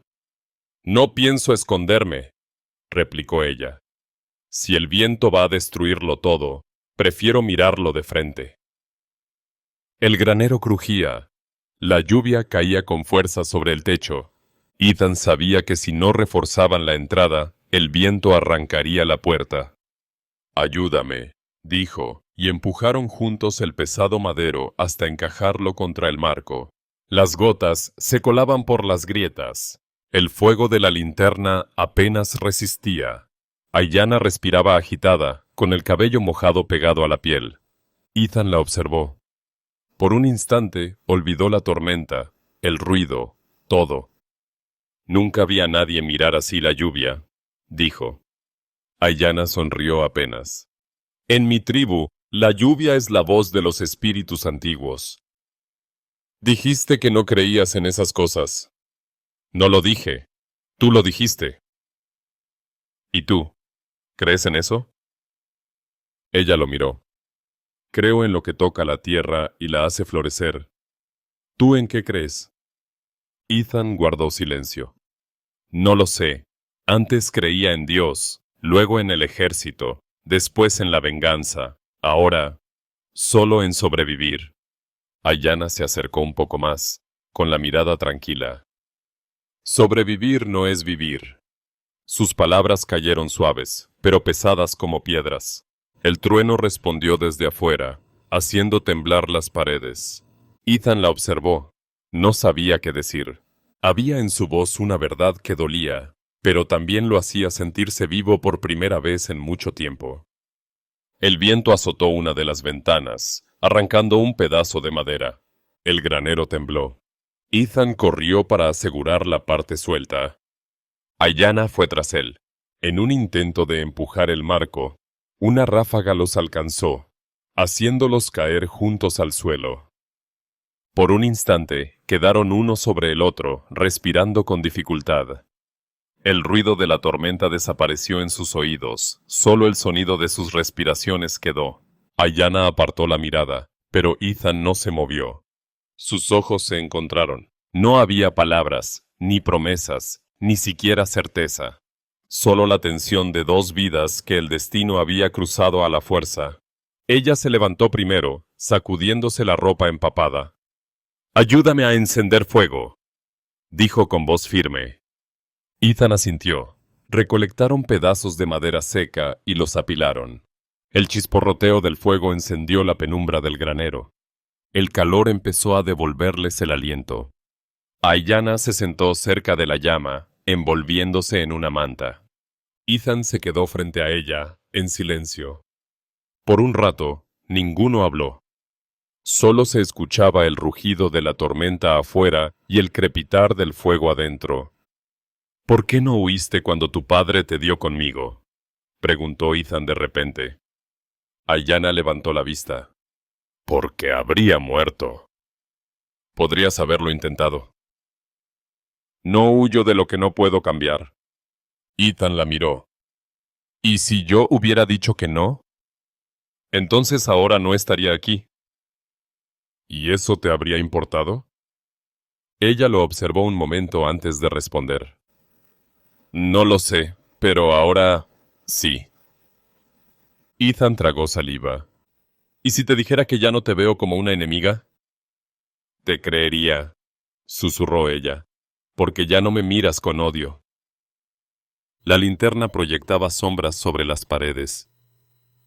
«No pienso esconderme», replicó ella. «Si el viento va a destruirlo todo, prefiero mirarlo de frente». El granero crujía. La lluvia caía con fuerza sobre el techo. Ethan sabía que si no reforzaban la entrada, el viento arrancaría la puerta. «Ayúdame», dijo, y empujaron juntos el pesado madero hasta encajarlo contra el marco. Las gotas se colaban por las grietas. El fuego de la linterna apenas resistía. Ayanna respiraba agitada, con el cabello mojado pegado a la piel. Ethan la observó. Por un instante olvidó la tormenta, el ruido, todo. «Nunca vi a nadie mirar así la lluvia», dijo. Ayanna sonrió apenas. «En mi tribu, la lluvia es la voz de los espíritus antiguos». «Dijiste que no creías en esas cosas». «No lo dije. Tú lo dijiste». «¿Y tú? ¿Crees en eso?» Ella lo miró. «Creo en lo que toca la tierra y la hace florecer. ¿Tú en qué crees?» Ethan guardó silencio. «No lo sé. Antes creía en Dios, luego en el ejército, después en la venganza, ahora solo en sobrevivir». Ayanna se acercó un poco más, con la mirada tranquila. «Sobrevivir no es vivir». Sus palabras cayeron suaves, pero pesadas como piedras. El trueno respondió desde afuera, haciendo temblar las paredes. Ethan la observó. No sabía qué decir. Había en su voz una verdad que dolía, pero también lo hacía sentirse vivo por primera vez en mucho tiempo. El viento azotó una de las ventanas, arrancando un pedazo de madera. El granero tembló. Ethan corrió para asegurar la parte suelta. Ayanna fue tras él. En un intento de empujar el marco, una ráfaga los alcanzó, haciéndolos caer juntos al suelo. Por un instante, quedaron uno sobre el otro, respirando con dificultad. El ruido de la tormenta desapareció en sus oídos, solo el sonido de sus respiraciones quedó. Ayanna apartó la mirada, pero Ethan no se movió. Sus ojos se encontraron. No había palabras, ni promesas, ni siquiera certeza. Solo la tensión de dos vidas que el destino había cruzado a la fuerza. Ella se levantó primero, sacudiéndose la ropa empapada. «Ayúdame a encender fuego», dijo con voz firme. Ethan asintió. Recolectaron pedazos de madera seca y los apilaron. El chisporroteo del fuego encendió la penumbra del granero. El calor empezó a devolverles el aliento. Ayanna se sentó cerca de la llama, envolviéndose en una manta. Ethan se quedó frente a ella, en silencio. Por un rato, ninguno habló. Solo se escuchaba el rugido de la tormenta afuera y el crepitar del fuego adentro. «¿Por qué no huiste cuando tu padre te dio conmigo?», preguntó Ethan de repente. Ayanna levantó la vista. «Porque habría muerto». «Podrías haberlo intentado». «No huyo de lo que no puedo cambiar». Ethan la miró. «¿Y si yo hubiera dicho que no? Entonces ahora no estaría aquí». «¿Y eso te habría importado?». Ella lo observó un momento antes de responder. «No lo sé, pero ahora sí». Ethan tragó saliva. «¿Y si te dijera que ya no te veo como una enemiga?». «Te creería», susurró ella, «porque ya no me miras con odio». La linterna proyectaba sombras sobre las paredes.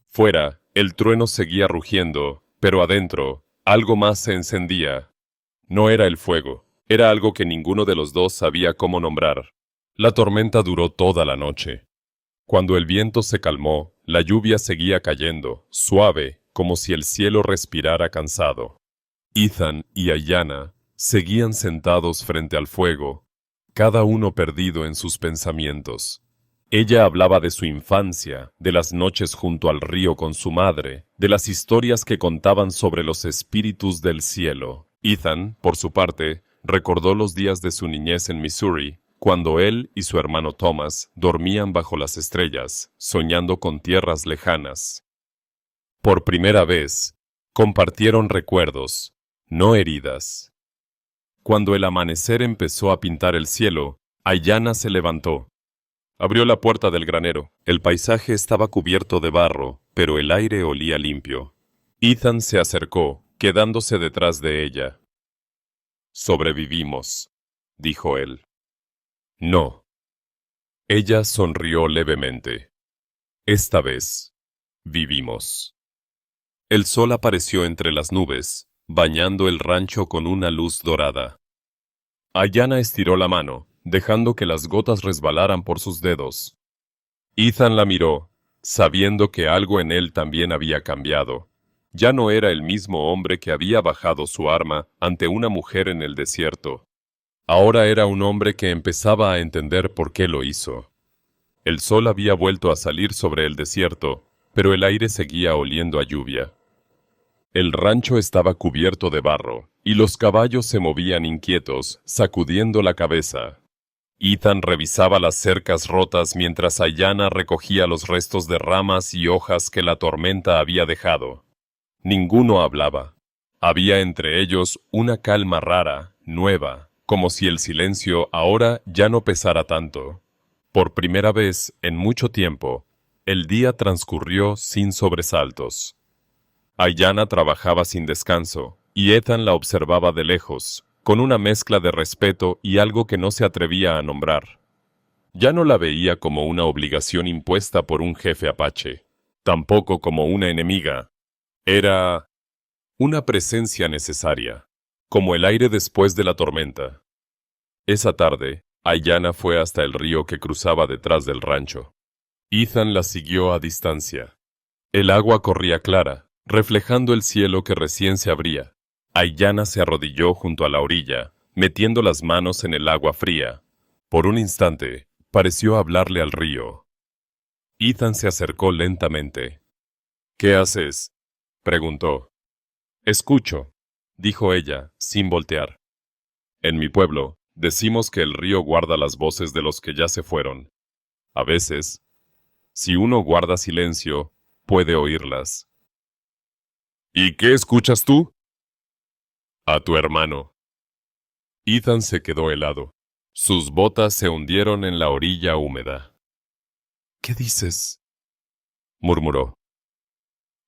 Fuera, el trueno seguía rugiendo, pero adentro, algo más se encendía. No era el fuego, era algo que ninguno de los dos sabía cómo nombrar. La tormenta duró toda la noche. Cuando el viento se calmó, la lluvia seguía cayendo, suave, como si el cielo respirara cansado. Ethan y Ayanna seguían sentados frente al fuego, cada uno perdido en sus pensamientos. Ella hablaba de su infancia, de las noches junto al río con su madre, de las historias que contaban sobre los espíritus del cielo. Ethan, por su parte, recordó los días de su niñez en Missouri, cuando él y su hermano Thomas dormían bajo las estrellas, soñando con tierras lejanas. Por primera vez, compartieron recuerdos, no heridas. Cuando el amanecer empezó a pintar el cielo, Ayanna se levantó. Abrió la puerta del granero. El paisaje estaba cubierto de barro, pero el aire olía limpio. Ethan se acercó, quedándose detrás de ella. «Sobrevivimos», dijo él. «No». Ella sonrió levemente. «Esta vez, vivimos». El sol apareció entre las nubes, bañando el rancho con una luz dorada. Ayanna estiró la mano, dejando que las gotas resbalaran por sus dedos. Ethan la miró, sabiendo que algo en él también había cambiado. Ya no era el mismo hombre que había bajado su arma ante una mujer en el desierto. Ahora era un hombre que empezaba a entender por qué lo hizo. El sol había vuelto a salir sobre el desierto, pero el aire seguía oliendo a lluvia. El rancho estaba cubierto de barro, y los caballos se movían inquietos, sacudiendo la cabeza. Ethan revisaba las cercas rotas mientras Ayanna recogía los restos de ramas y hojas que la tormenta había dejado. Ninguno hablaba. Había entre ellos una calma rara, nueva, como si el silencio ahora ya no pesara tanto. Por primera vez en mucho tiempo, el día transcurrió sin sobresaltos. Ayanna trabajaba sin descanso, y Ethan la observaba de lejos, con una mezcla de respeto y algo que no se atrevía a nombrar. Ya no la veía como una obligación impuesta por un jefe apache, tampoco como una enemiga. Era una presencia necesaria, como el aire después de la tormenta. Esa tarde, Ayanna fue hasta el río que cruzaba detrás del rancho. Ethan la siguió a distancia. El agua corría clara, reflejando el cielo que recién se abría. Ayanna se arrodilló junto a la orilla, metiendo las manos en el agua fría. Por un instante, pareció hablarle al río. Ethan se acercó lentamente. «¿Qué haces?», preguntó. «Escucho», dijo ella, sin voltear. «En mi pueblo, decimos que el río guarda las voces de los que ya se fueron. A veces, si uno guarda silencio, puede oírlas». «¿Y qué escuchas tú?». «A tu hermano». Ethan se quedó helado. Sus botas se hundieron en la orilla húmeda. «¿Qué dices?», murmuró.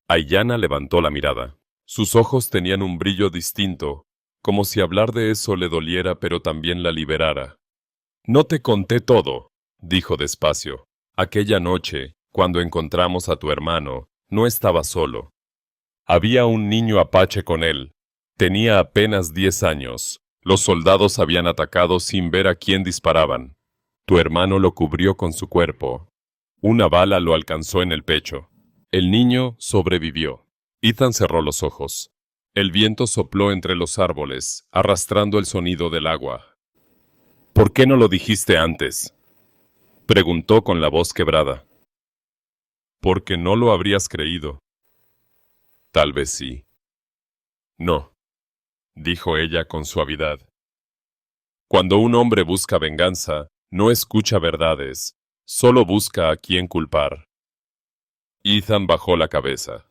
Ayanna levantó la mirada. Sus ojos tenían un brillo distinto, como si hablar de eso le doliera pero también la liberara. «No te conté todo», dijo despacio. «Aquella noche, cuando encontramos a tu hermano, no estaba solo. Había un niño apache con él. Tenía apenas 10 años. Los soldados habían atacado sin ver a quién disparaban. Tu hermano lo cubrió con su cuerpo. Una bala lo alcanzó en el pecho. El niño sobrevivió». Ethan cerró los ojos. El viento sopló entre los árboles, arrastrando el sonido del agua. «¿Por qué no lo dijiste antes?», preguntó con la voz quebrada. «Porque no lo habrías creído». «Tal vez sí». «No», dijo ella con suavidad. «Cuando un hombre busca venganza, no escucha verdades, solo busca a quién culpar». Ethan bajó la cabeza.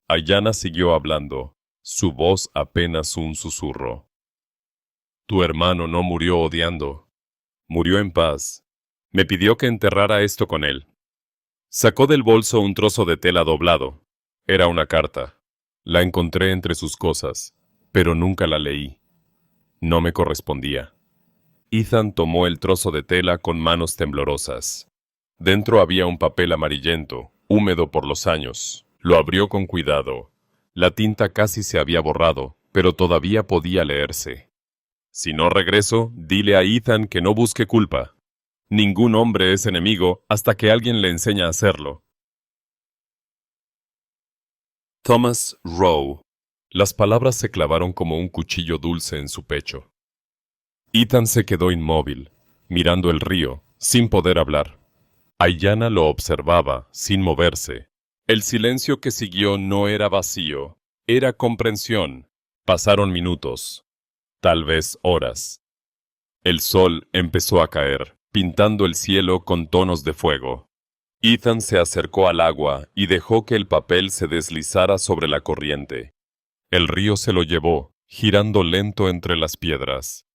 Ayanna siguió hablando, su voz apenas un susurro. «Tu hermano no murió odiando. Murió en paz. Me pidió que enterrara esto con él». Sacó del bolso un trozo de tela doblado. Era una carta. La encontré entre sus cosas, pero nunca la leí. No me correspondía. Ethan tomó el trozo de tela con manos temblorosas. Dentro había un papel amarillento, húmedo por los años. Lo abrió con cuidado. La tinta casi se había borrado, pero todavía podía leerse. «Si no regreso, dile a Ethan que no busque culpa. Ningún hombre es enemigo hasta que alguien le enseña a hacerlo». Thomas Rowe. Las palabras se clavaron como un cuchillo dulce en su pecho. Ethan se quedó inmóvil, mirando el río, sin poder hablar. Ayanna lo observaba, sin moverse. El silencio que siguió no era vacío, era comprensión. Pasaron minutos, tal vez horas. El sol empezó a caer, pintando el cielo con tonos de fuego. Ethan se acercó al agua y dejó que el papel se deslizara sobre la corriente. El río se lo llevó, girando lento entre las piedras.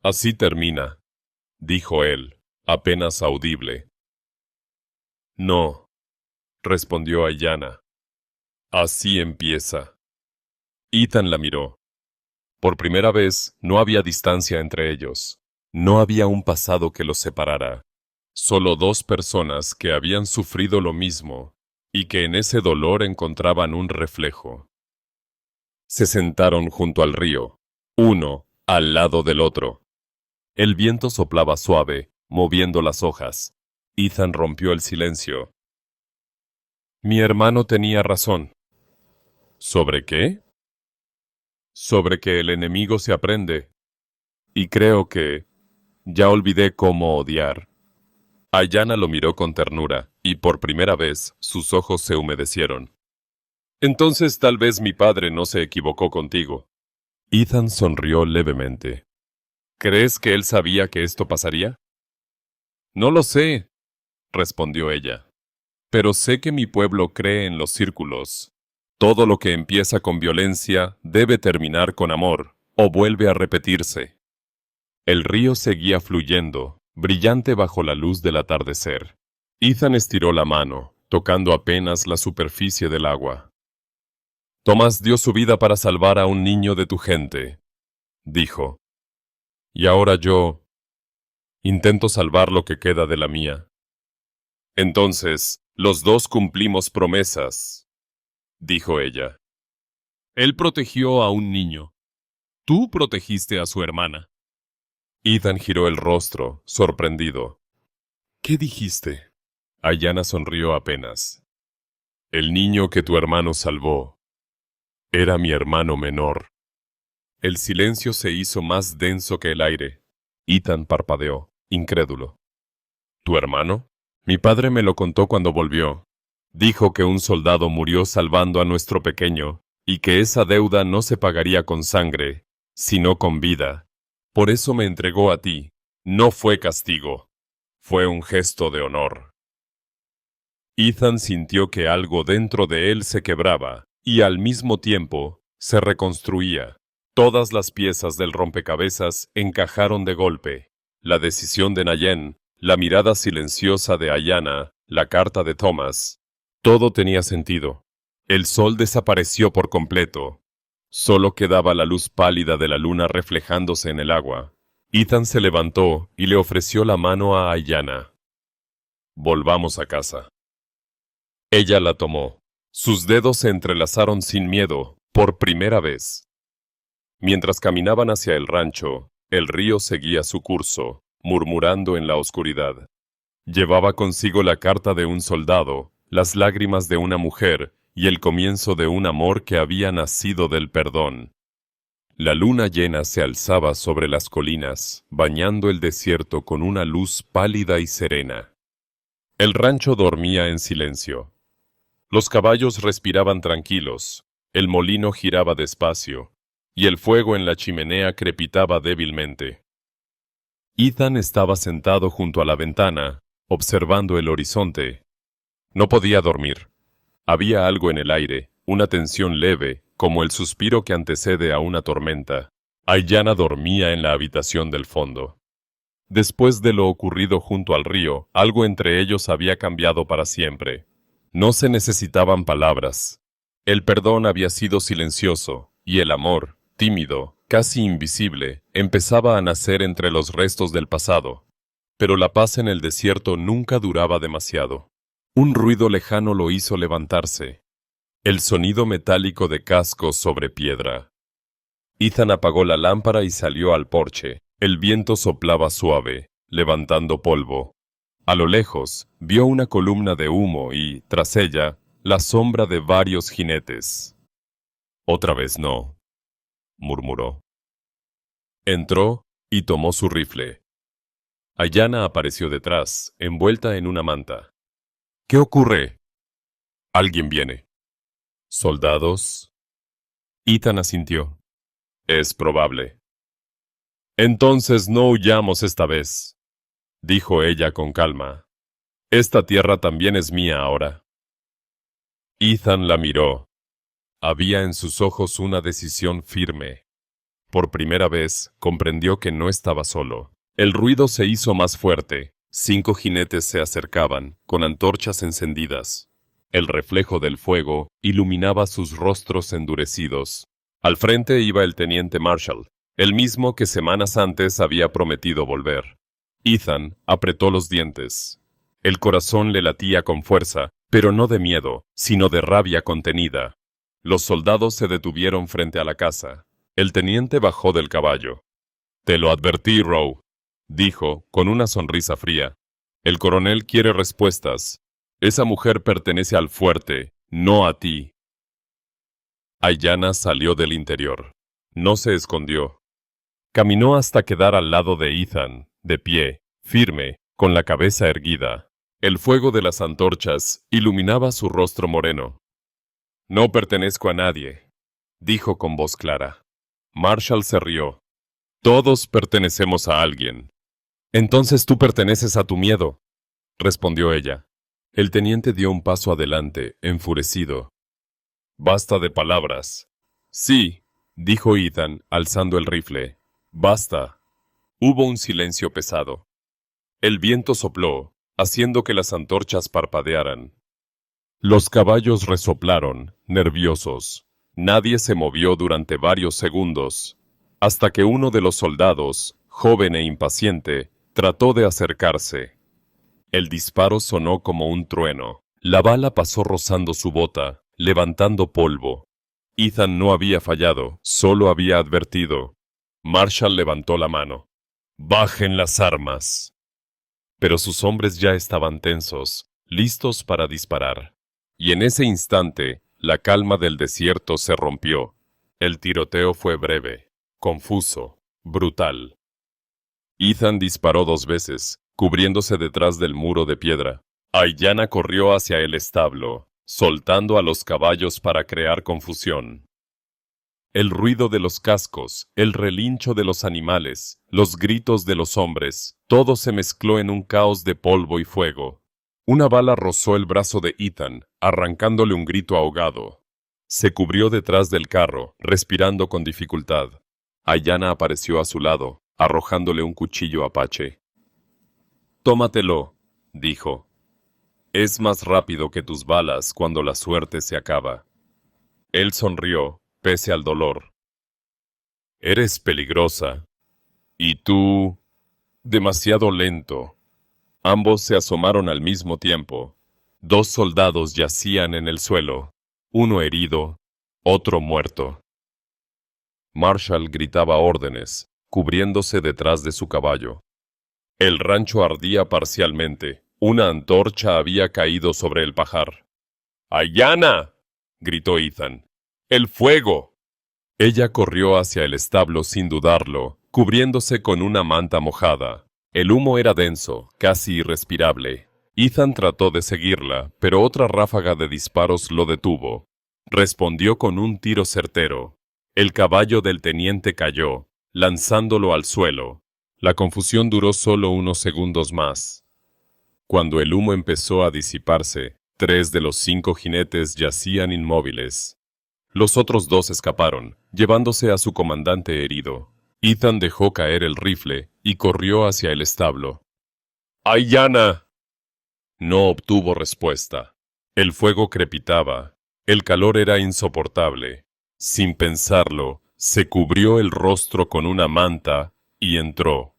Así termina, dijo él, apenas audible. No, respondió Ayanna. Así empieza. Ethan la miró. Por primera vez, no había distancia entre ellos. No había un pasado que los separara. Solo dos personas que habían sufrido lo mismo y que en ese dolor encontraban un reflejo. Se sentaron junto al río, uno al lado del otro. El viento soplaba suave, moviendo las hojas. Ethan rompió el silencio. Mi hermano tenía razón. ¿Sobre qué? Sobre que el enemigo se aprende. Y creo que ya olvidé cómo odiar. Ayanna lo miró con ternura, y por primera vez sus ojos se humedecieron. Entonces tal vez mi padre no se equivocó contigo. Ethan sonrió levemente. ¿Crees que él sabía que esto pasaría? No lo sé, respondió ella. Pero sé que mi pueblo cree en los círculos. Todo lo que empieza con violencia debe terminar con amor, o vuelve a repetirse. El río seguía fluyendo, brillante bajo la luz del atardecer. Ethan estiró la mano, tocando apenas la superficie del agua. Tomás dio su vida para salvar a un niño de tu gente, dijo. Y ahora yo intento salvar lo que queda de la mía. Entonces, los dos cumplimos promesas, dijo ella. Él protegió a un niño. Tú protegiste a su hermana. Ethan giró el rostro, sorprendido. ¿Qué dijiste? Ayanna sonrió apenas. El niño que tu hermano salvó era mi hermano menor. El silencio se hizo más denso que el aire. Ethan parpadeó, incrédulo. ¿Tu hermano? Mi padre me lo contó cuando volvió. Dijo que un soldado murió salvando a nuestro pequeño, y que esa deuda no se pagaría con sangre, sino con vida. Por eso me entregó a ti. No fue castigo. Fue un gesto de honor. Ethan sintió que algo dentro de él se quebraba, y al mismo tiempo se reconstruía. Todas las piezas del rompecabezas encajaron de golpe. La decisión de Nayen, la mirada silenciosa de Ayanna, la carta de Thomas. Todo tenía sentido. El sol desapareció por completo. Solo quedaba la luz pálida de la luna reflejándose en el agua. Ethan se levantó y le ofreció la mano a Ayanna. Volvamos a casa. Ella la tomó. Sus dedos se entrelazaron sin miedo, por primera vez. Mientras caminaban hacia el rancho, el río seguía su curso, murmurando en la oscuridad. Llevaba consigo la carta de un soldado, las lágrimas de una mujer y el comienzo de un amor que había nacido del perdón. La luna llena se alzaba sobre las colinas, bañando el desierto con una luz pálida y serena. El rancho dormía en silencio. Los caballos respiraban tranquilos, el molino giraba despacio, y el fuego en la chimenea crepitaba débilmente. Ethan estaba sentado junto a la ventana, observando el horizonte. No podía dormir. Había algo en el aire, una tensión leve, como el suspiro que antecede a una tormenta. Ayanna dormía en la habitación del fondo. Después de lo ocurrido junto al río, algo entre ellos había cambiado para siempre. No se necesitaban palabras. El perdón había sido silencioso, y el amor, tímido, casi invisible, empezaba a nacer entre los restos del pasado. Pero la paz en el desierto nunca duraba demasiado. Un ruido lejano lo hizo levantarse. El sonido metálico de cascos sobre piedra. Ethan apagó la lámpara y salió al porche. El viento soplaba suave, levantando polvo. A lo lejos, vio una columna de humo y, tras ella, la sombra de varios jinetes. Otra vez no, murmuró. Entró y tomó su rifle. Ayanna apareció detrás, envuelta en una manta. ¿Qué ocurre? Alguien viene. ¿Soldados? Ethan asintió. Es probable. Entonces no huyamos esta vez, dijo ella con calma. Esta tierra también es mía ahora. Ethan la miró. Había en sus ojos una decisión firme. Por primera vez, comprendió que no estaba solo. El ruido se hizo más fuerte. 5 jinetes se acercaban, con antorchas encendidas. El reflejo del fuego iluminaba sus rostros endurecidos. Al frente iba el teniente Marshall, el mismo que semanas antes había prometido volver. Ethan apretó los dientes. El corazón le latía con fuerza, pero no de miedo, sino de rabia contenida. Los soldados se detuvieron frente a la casa. El teniente bajó del caballo. «Te lo advertí, Rowe», dijo, con una sonrisa fría. «El coronel quiere respuestas. Esa mujer pertenece al fuerte, no a ti». Ayanna salió del interior. No se escondió. Caminó hasta quedar al lado de Ethan, de pie, firme, con la cabeza erguida. El fuego de las antorchas iluminaba su rostro moreno. «No pertenezco a nadie», dijo con voz clara. Marshall se rió. «Todos pertenecemos a alguien». «Entonces tú perteneces a tu miedo», respondió ella. El teniente dio un paso adelante, enfurecido. «Basta de palabras». «Sí», dijo Ethan, alzando el rifle. «Basta». Hubo un silencio pesado. El viento sopló, haciendo que las antorchas parpadearan. Los caballos resoplaron, nerviosos. Nadie se movió durante varios segundos, hasta que uno de los soldados, joven e impaciente, trató de acercarse. El disparo sonó como un trueno. La bala pasó rozando su bota, levantando polvo. Ethan no había fallado, solo había advertido. Marshall levantó la mano. «Bajen las armas». Pero sus hombres ya estaban tensos, listos para disparar. Y en ese instante, la calma del desierto se rompió. El tiroteo fue breve, confuso, brutal. Ethan disparó 2 veces, cubriéndose detrás del muro de piedra. Ayanna corrió hacia el establo, soltando a los caballos para crear confusión. El ruido de los cascos, el relincho de los animales, los gritos de los hombres, todo se mezcló en un caos de polvo y fuego. Una bala rozó el brazo de Ethan, arrancándole un grito ahogado. Se cubrió detrás del carro, respirando con dificultad. Ayanna apareció a su lado, arrojándole un cuchillo apache. «Tómatelo», dijo. «Es más rápido que tus balas cuando la suerte se acaba». Él sonrió, pese al dolor. «Eres peligrosa. Y tú, demasiado lento». Ambos se asomaron al mismo tiempo. 2 soldados yacían en el suelo, uno herido, otro muerto. Marshall gritaba órdenes, cubriéndose detrás de su caballo. El rancho ardía parcialmente. Una antorcha había caído sobre el pajar. «¡Ayanna!», gritó Ethan. «¡El fuego!». Ella corrió hacia el establo sin dudarlo, cubriéndose con una manta mojada. El humo era denso, casi irrespirable. Ethan trató de seguirla, pero otra ráfaga de disparos lo detuvo. Respondió con un tiro certero. El caballo del teniente cayó, lanzándolo al suelo. La confusión duró solo unos segundos más. Cuando el humo empezó a disiparse, 3 de los 5 jinetes yacían inmóviles. Los otros 2 escaparon, llevándose a su comandante herido. Ethan dejó caer el rifle y corrió hacia el establo. «¡Ayanna!». No obtuvo respuesta. El fuego crepitaba. El calor era insoportable. Sin pensarlo, se cubrió el rostro con una manta y entró.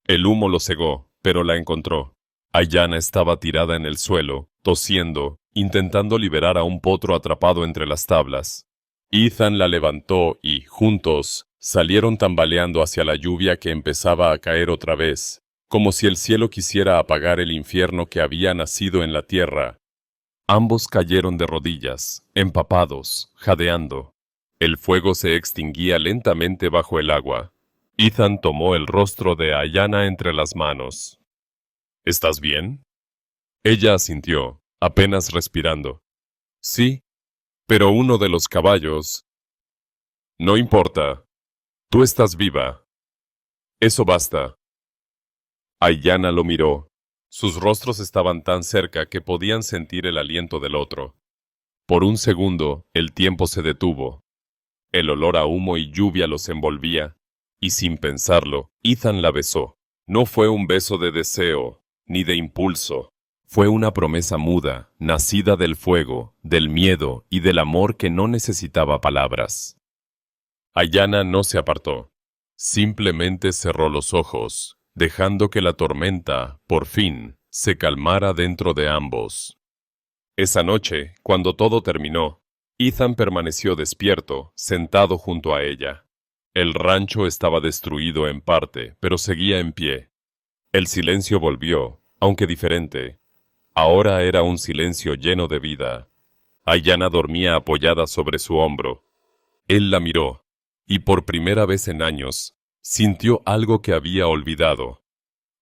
El humo lo cegó, pero la encontró. Ayanna estaba tirada en el suelo, tosiendo, intentando liberar a un potro atrapado entre las tablas. Ethan la levantó y, juntos, salieron tambaleando hacia la lluvia que empezaba a caer otra vez, como si el cielo quisiera apagar el infierno que había nacido en la tierra. Ambos cayeron de rodillas, empapados, jadeando. El fuego se extinguía lentamente bajo el agua. Ethan tomó el rostro de Ayanna entre las manos. «¿Estás bien?». Ella asintió, apenas respirando. «Sí, pero uno de los caballos». «No importa. Tú estás viva. Eso basta». Ayanna lo miró. Sus rostros estaban tan cerca que podían sentir el aliento del otro. Por un segundo, el tiempo se detuvo. El olor a humo y lluvia los envolvía, y sin pensarlo, Ethan la besó. No fue un beso de deseo, ni de impulso. Fue una promesa muda, nacida del fuego, del miedo y del amor que no necesitaba palabras. Ayanna no se apartó. Simplemente cerró los ojos, dejando que la tormenta, por fin, se calmara dentro de ambos. Esa noche, cuando todo terminó, Ethan permaneció despierto, sentado junto a ella. El rancho estaba destruido en parte, pero seguía en pie. El silencio volvió, aunque diferente. Ahora era un silencio lleno de vida. Ayanna dormía apoyada sobre su hombro. Él la miró, y por primera vez en años, sintió algo que había olvidado.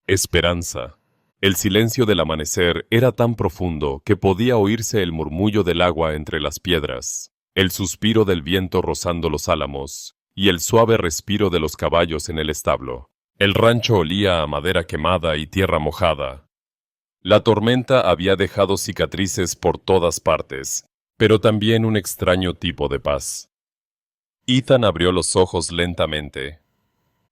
Esperanza. El silencio del amanecer era tan profundo que podía oírse el murmullo del agua entre las piedras, el suspiro del viento rozando los álamos y el suave respiro de los caballos en el establo. El rancho olía a madera quemada y tierra mojada. La tormenta había dejado cicatrices por todas partes, pero también un extraño tipo de paz. Ethan abrió los ojos lentamente.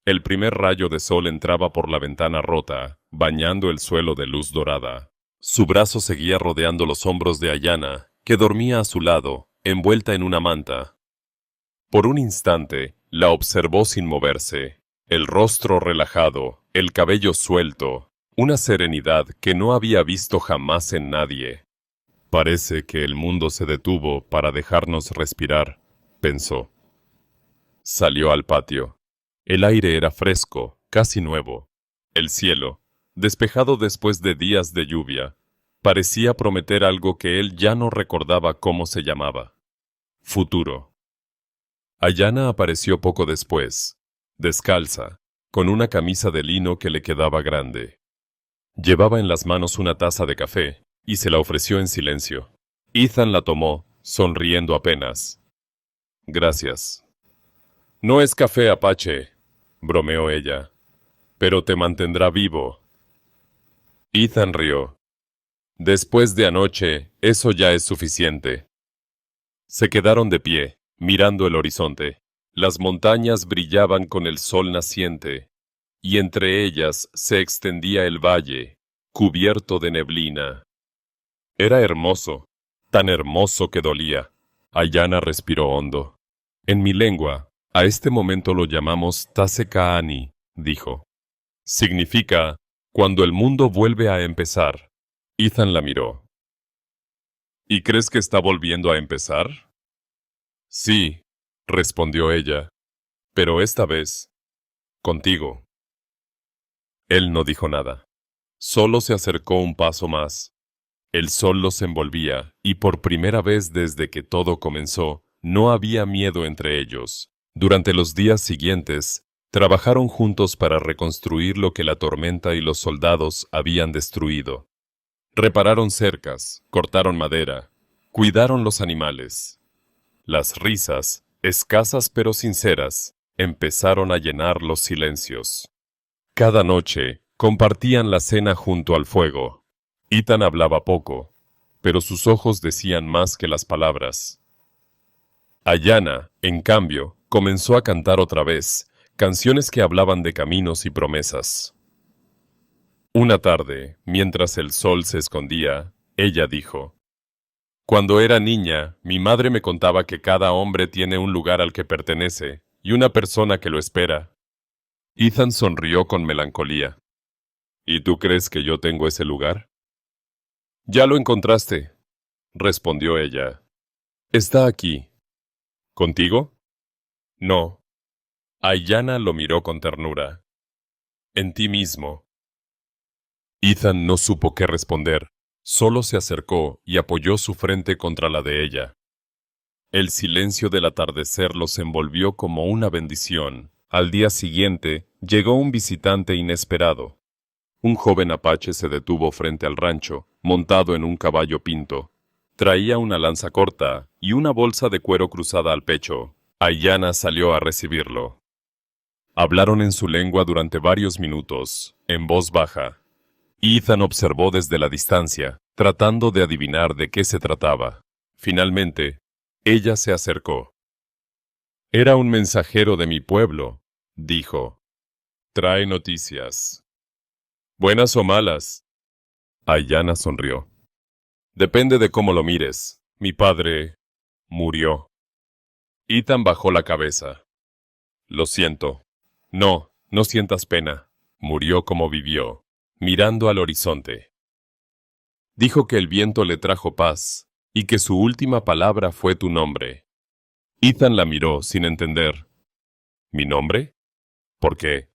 El primer rayo de sol entraba por la ventana rota, bañando el suelo de luz dorada. Su brazo seguía rodeando los hombros de Ayanna, que dormía a su lado, envuelta en una manta. Por un instante, la observó sin moverse, el rostro relajado, el cabello suelto, una serenidad que no había visto jamás en nadie. Parece que el mundo se detuvo para dejarnos respirar, pensó. Salió al patio. El aire era fresco, casi nuevo. El cielo, despejado después de días de lluvia, parecía prometer algo que él ya no recordaba cómo se llamaba. Futuro. Ayanna apareció poco después, descalza, con una camisa de lino que le quedaba grande. Llevaba en las manos una taza de café y se la ofreció en silencio. Ethan la tomó, sonriendo apenas. Gracias. No es café Apache, bromeó ella, pero te mantendrá vivo. Ethan rió. Después de anoche, eso ya es suficiente. Se quedaron de pie, mirando el horizonte. Las montañas brillaban con el sol naciente, y entre ellas se extendía el valle, cubierto de neblina. Era hermoso, tan hermoso que dolía. Ayanna respiró hondo. En mi lengua, a este momento lo llamamos Tase Kaani, dijo. Significa, cuando el mundo vuelve a empezar. Ethan la miró. ¿Y crees que está volviendo a empezar? Sí, respondió ella, pero esta vez, contigo. Él no dijo nada. Solo se acercó un paso más. El sol los envolvía, y por primera vez desde que todo comenzó, no había miedo entre ellos. Durante los días siguientes, trabajaron juntos para reconstruir lo que la tormenta y los soldados habían destruido. Repararon cercas, cortaron madera, cuidaron los animales. Las risas, escasas pero sinceras, empezaron a llenar los silencios. Cada noche, compartían la cena junto al fuego. Ethan hablaba poco, pero sus ojos decían más que las palabras. Ayanna, en cambio, comenzó a cantar otra vez, canciones que hablaban de caminos y promesas. Una tarde, mientras el sol se escondía, ella dijo, «Cuando era niña, mi madre me contaba que cada hombre tiene un lugar al que pertenece y una persona que lo espera». Ethan sonrió con melancolía. «¿Y tú crees que yo tengo ese lugar?» «Ya lo encontraste», respondió ella. «Está aquí». ¿Contigo? No. Ayanna lo miró con ternura. En ti mismo. Ethan no supo qué responder. Solo se acercó y apoyó su frente contra la de ella. El silencio del atardecer los envolvió como una bendición. Al día siguiente, llegó un visitante inesperado. Un joven apache se detuvo frente al rancho, montado en un caballo pinto. Traía una lanza corta y una bolsa de cuero cruzada al pecho. Ayanna salió a recibirlo. Hablaron en su lengua durante varios minutos, en voz baja. Ethan observó desde la distancia, tratando de adivinar de qué se trataba. Finalmente, ella se acercó. «Era un mensajero de mi pueblo», dijo. «Trae noticias». «¿Buenas o malas?». Ayanna sonrió. «Depende de cómo lo mires. Mi padre murió». Ethan bajó la cabeza. «Lo siento». «No, no sientas pena. Murió como vivió, mirando al horizonte. Dijo que el viento le trajo paz, y que su última palabra fue tu nombre». Ethan la miró sin entender. «¿Mi nombre? ¿Por qué?».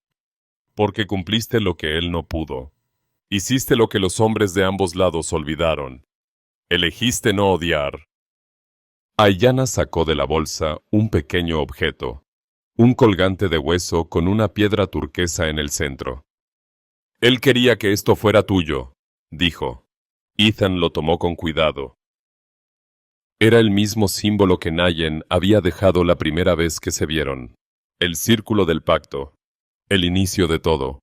«Porque cumpliste lo que él no pudo. Hiciste lo que los hombres de ambos lados olvidaron. Elegiste no odiar». Ayanna sacó de la bolsa un pequeño objeto, un colgante de hueso con una piedra turquesa en el centro. «Él quería que esto fuera tuyo», dijo. Ethan lo tomó con cuidado. Era el mismo símbolo que Nayen había dejado la primera vez que se vieron. El círculo del pacto. El inicio de todo.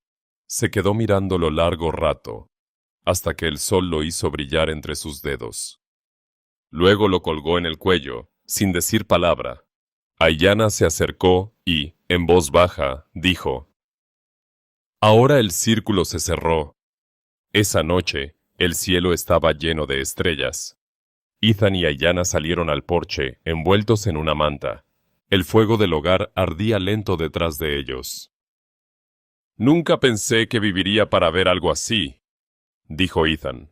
Se quedó mirándolo largo rato, hasta que el sol lo hizo brillar entre sus dedos. Luego lo colgó en el cuello, sin decir palabra. Ayanna se acercó y, en voz baja, dijo: «Ahora el círculo se cerró». Esa noche, el cielo estaba lleno de estrellas. Ethan y Ayanna salieron al porche, envueltos en una manta. El fuego del hogar ardía lento detrás de ellos. «Nunca pensé que viviría para ver algo así», dijo Ethan.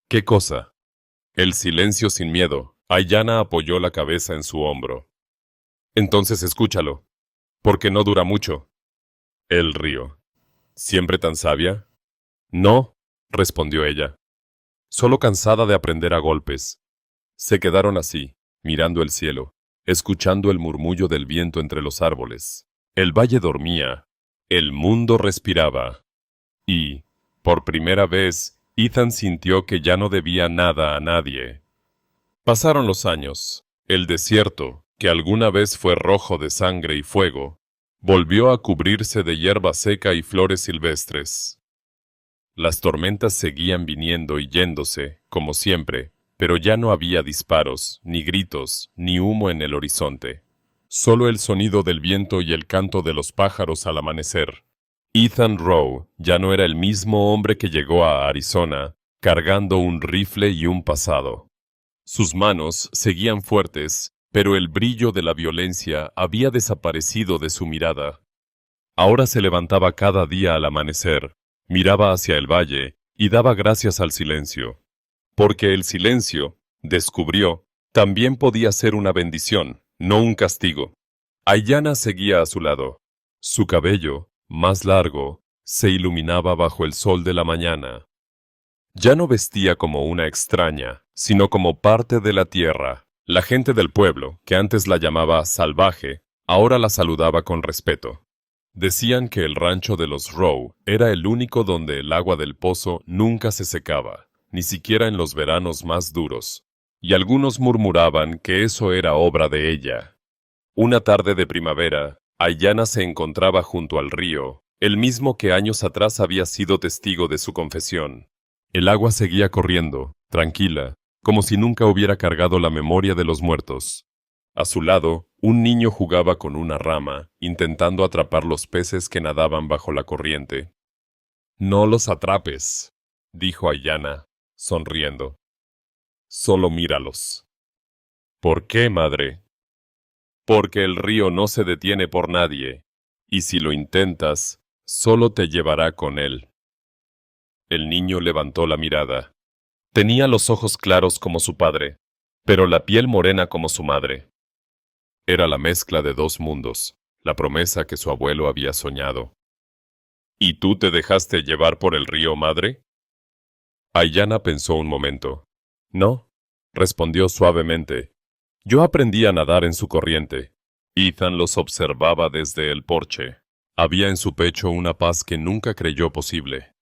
«¿Qué cosa?». El silencio sin miedo. Ayanna apoyó la cabeza en su hombro. «Entonces escúchalo, porque no dura mucho». Él rió. «¿Siempre tan sabia?». «No», respondió ella. «Solo cansada de aprender a golpes». Se quedaron así, mirando el cielo, escuchando el murmullo del viento entre los árboles. El valle dormía, el mundo respiraba. Y, por primera vez, Ethan sintió que ya no debía nada a nadie. Pasaron los años. El desierto, que alguna vez fue rojo de sangre y fuego, volvió a cubrirse de hierba seca y flores silvestres. Las tormentas seguían viniendo y yéndose, como siempre, pero ya no había disparos, ni gritos, ni humo en el horizonte. Solo el sonido del viento y el canto de los pájaros al amanecer. Ethan Rowe ya no era el mismo hombre que llegó a Arizona, cargando un rifle y un pasado. Sus manos seguían fuertes, pero el brillo de la violencia había desaparecido de su mirada. Ahora se levantaba cada día al amanecer, miraba hacia el valle y daba gracias al silencio. Porque el silencio, descubrió, también podía ser una bendición, no un castigo. Ayanna seguía a su lado. Su cabello, más largo, se iluminaba bajo el sol de la mañana. Ya no vestía como una extraña, sino como parte de la tierra. La gente del pueblo, que antes la llamaba salvaje, ahora la saludaba con respeto. Decían que el rancho de los Rowe era el único donde el agua del pozo nunca se secaba, ni siquiera en los veranos más duros, y algunos murmuraban que eso era obra de ella. Una tarde de primavera, Ayanna se encontraba junto al río, el mismo que años atrás había sido testigo de su confesión. El agua seguía corriendo, tranquila, como si nunca hubiera cargado la memoria de los muertos. A su lado, un niño jugaba con una rama, intentando atrapar los peces que nadaban bajo la corriente. «No los atrapes», dijo Ayanna, sonriendo. «Solo míralos». «¿Por qué, madre?». «Porque el río no se detiene por nadie, y si lo intentas, solo te llevará con él». El niño levantó la mirada. Tenía los ojos claros como su padre, pero la piel morena como su madre. Era la mezcla de dos mundos, la promesa que su abuelo había soñado. «¿Y tú te dejaste llevar por el río, madre?». Ayanna pensó un momento. «No», respondió suavemente. «Yo aprendí a nadar en su corriente». Ethan los observaba desde el porche. Había en su pecho una paz que nunca creyó posible.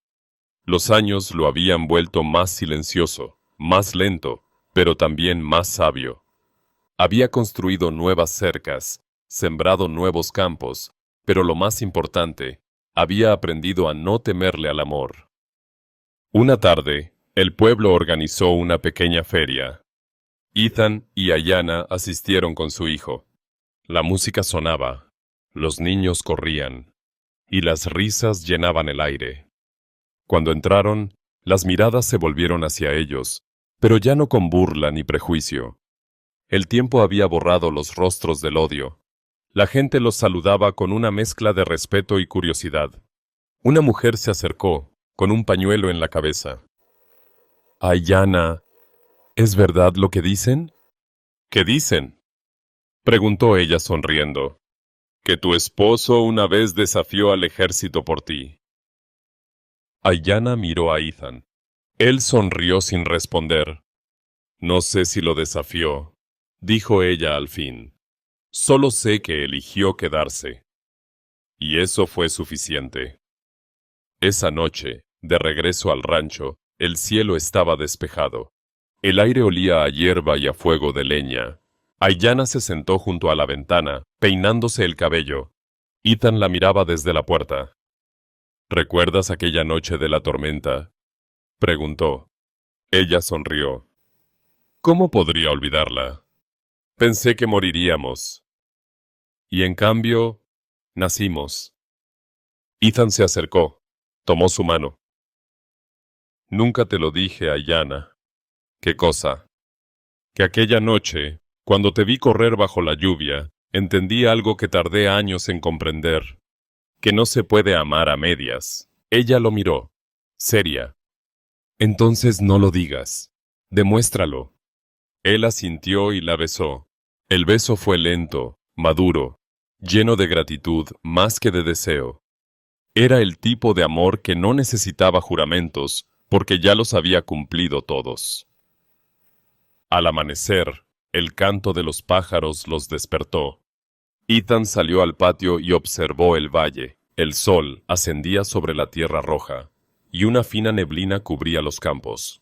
Los años lo habían vuelto más silencioso, más lento, pero también más sabio. Había construido nuevas cercas, sembrado nuevos campos, pero lo más importante, había aprendido a no temerle al amor. Una tarde, el pueblo organizó una pequeña feria. Ethan y Ayanna asistieron con su hijo. La música sonaba, los niños corrían, y las risas llenaban el aire. Cuando entraron, las miradas se volvieron hacia ellos, pero ya no con burla ni prejuicio. El tiempo había borrado los rostros del odio. La gente los saludaba con una mezcla de respeto y curiosidad. Una mujer se acercó, con un pañuelo en la cabeza. Ayanna, ¿es verdad lo que dicen? ¿Qué dicen? Preguntó ella sonriendo. Que tu esposo una vez desafió al ejército por ti. Ayanna miró a Ethan. Él sonrió sin responder. No sé si lo desafió, dijo ella al fin. Solo sé que eligió quedarse. Y eso fue suficiente. Esa noche, de regreso al rancho, el cielo estaba despejado. El aire olía a hierba y a fuego de leña. Ayanna se sentó junto a la ventana, peinándose el cabello. Ethan la miraba desde la puerta. ¿Recuerdas aquella noche de la tormenta? Preguntó. Ella sonrió. ¿Cómo podría olvidarla? Pensé que moriríamos. Y en cambio, nacimos. Ethan se acercó, tomó su mano. Nunca te lo dije, Ayanna. ¿Qué cosa? Que aquella noche, cuando te vi correr bajo la lluvia, entendí algo que tardé años en comprender. Que no se puede amar a medias. Ella lo miró, seria. Entonces no lo digas. Demuéstralo. Él asintió y la besó. El beso fue lento, maduro, lleno de gratitud más que de deseo. Era el tipo de amor que no necesitaba juramentos, porque ya los había cumplido todos. Al amanecer, el canto de los pájaros los despertó. Ethan salió al patio y observó el valle. El sol ascendía sobre la tierra roja, y una fina neblina cubría los campos.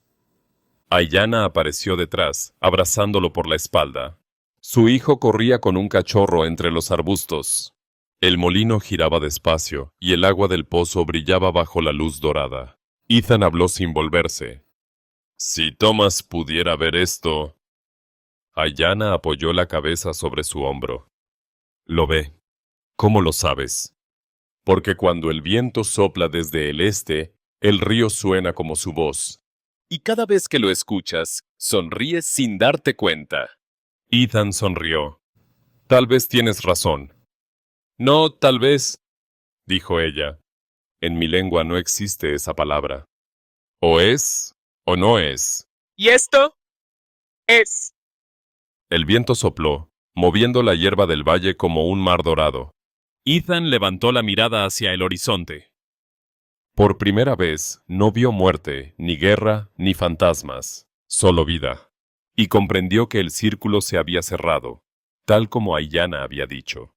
Ayanna apareció detrás, abrazándolo por la espalda. Su hijo corría con un cachorro entre los arbustos. El molino giraba despacio, y el agua del pozo brillaba bajo la luz dorada. Ethan habló sin volverse. Si Thomas pudiera ver esto... Ayanna apoyó la cabeza sobre su hombro. Lo ve. ¿Cómo lo sabes? Porque cuando el viento sopla desde el este, el río suena como su voz. Y cada vez que lo escuchas, sonríes sin darte cuenta. Ethan sonrió. Tal vez tienes razón. No, tal vez, dijo ella. En mi lengua no existe esa palabra. O es, o no es. ¿Y esto? Es. El viento sopló, moviendo la hierba del valle como un mar dorado. Ethan levantó la mirada hacia el horizonte. Por primera vez no vio muerte, ni guerra, ni fantasmas, solo vida. Y comprendió que el círculo se había cerrado, tal como Ayanna había dicho.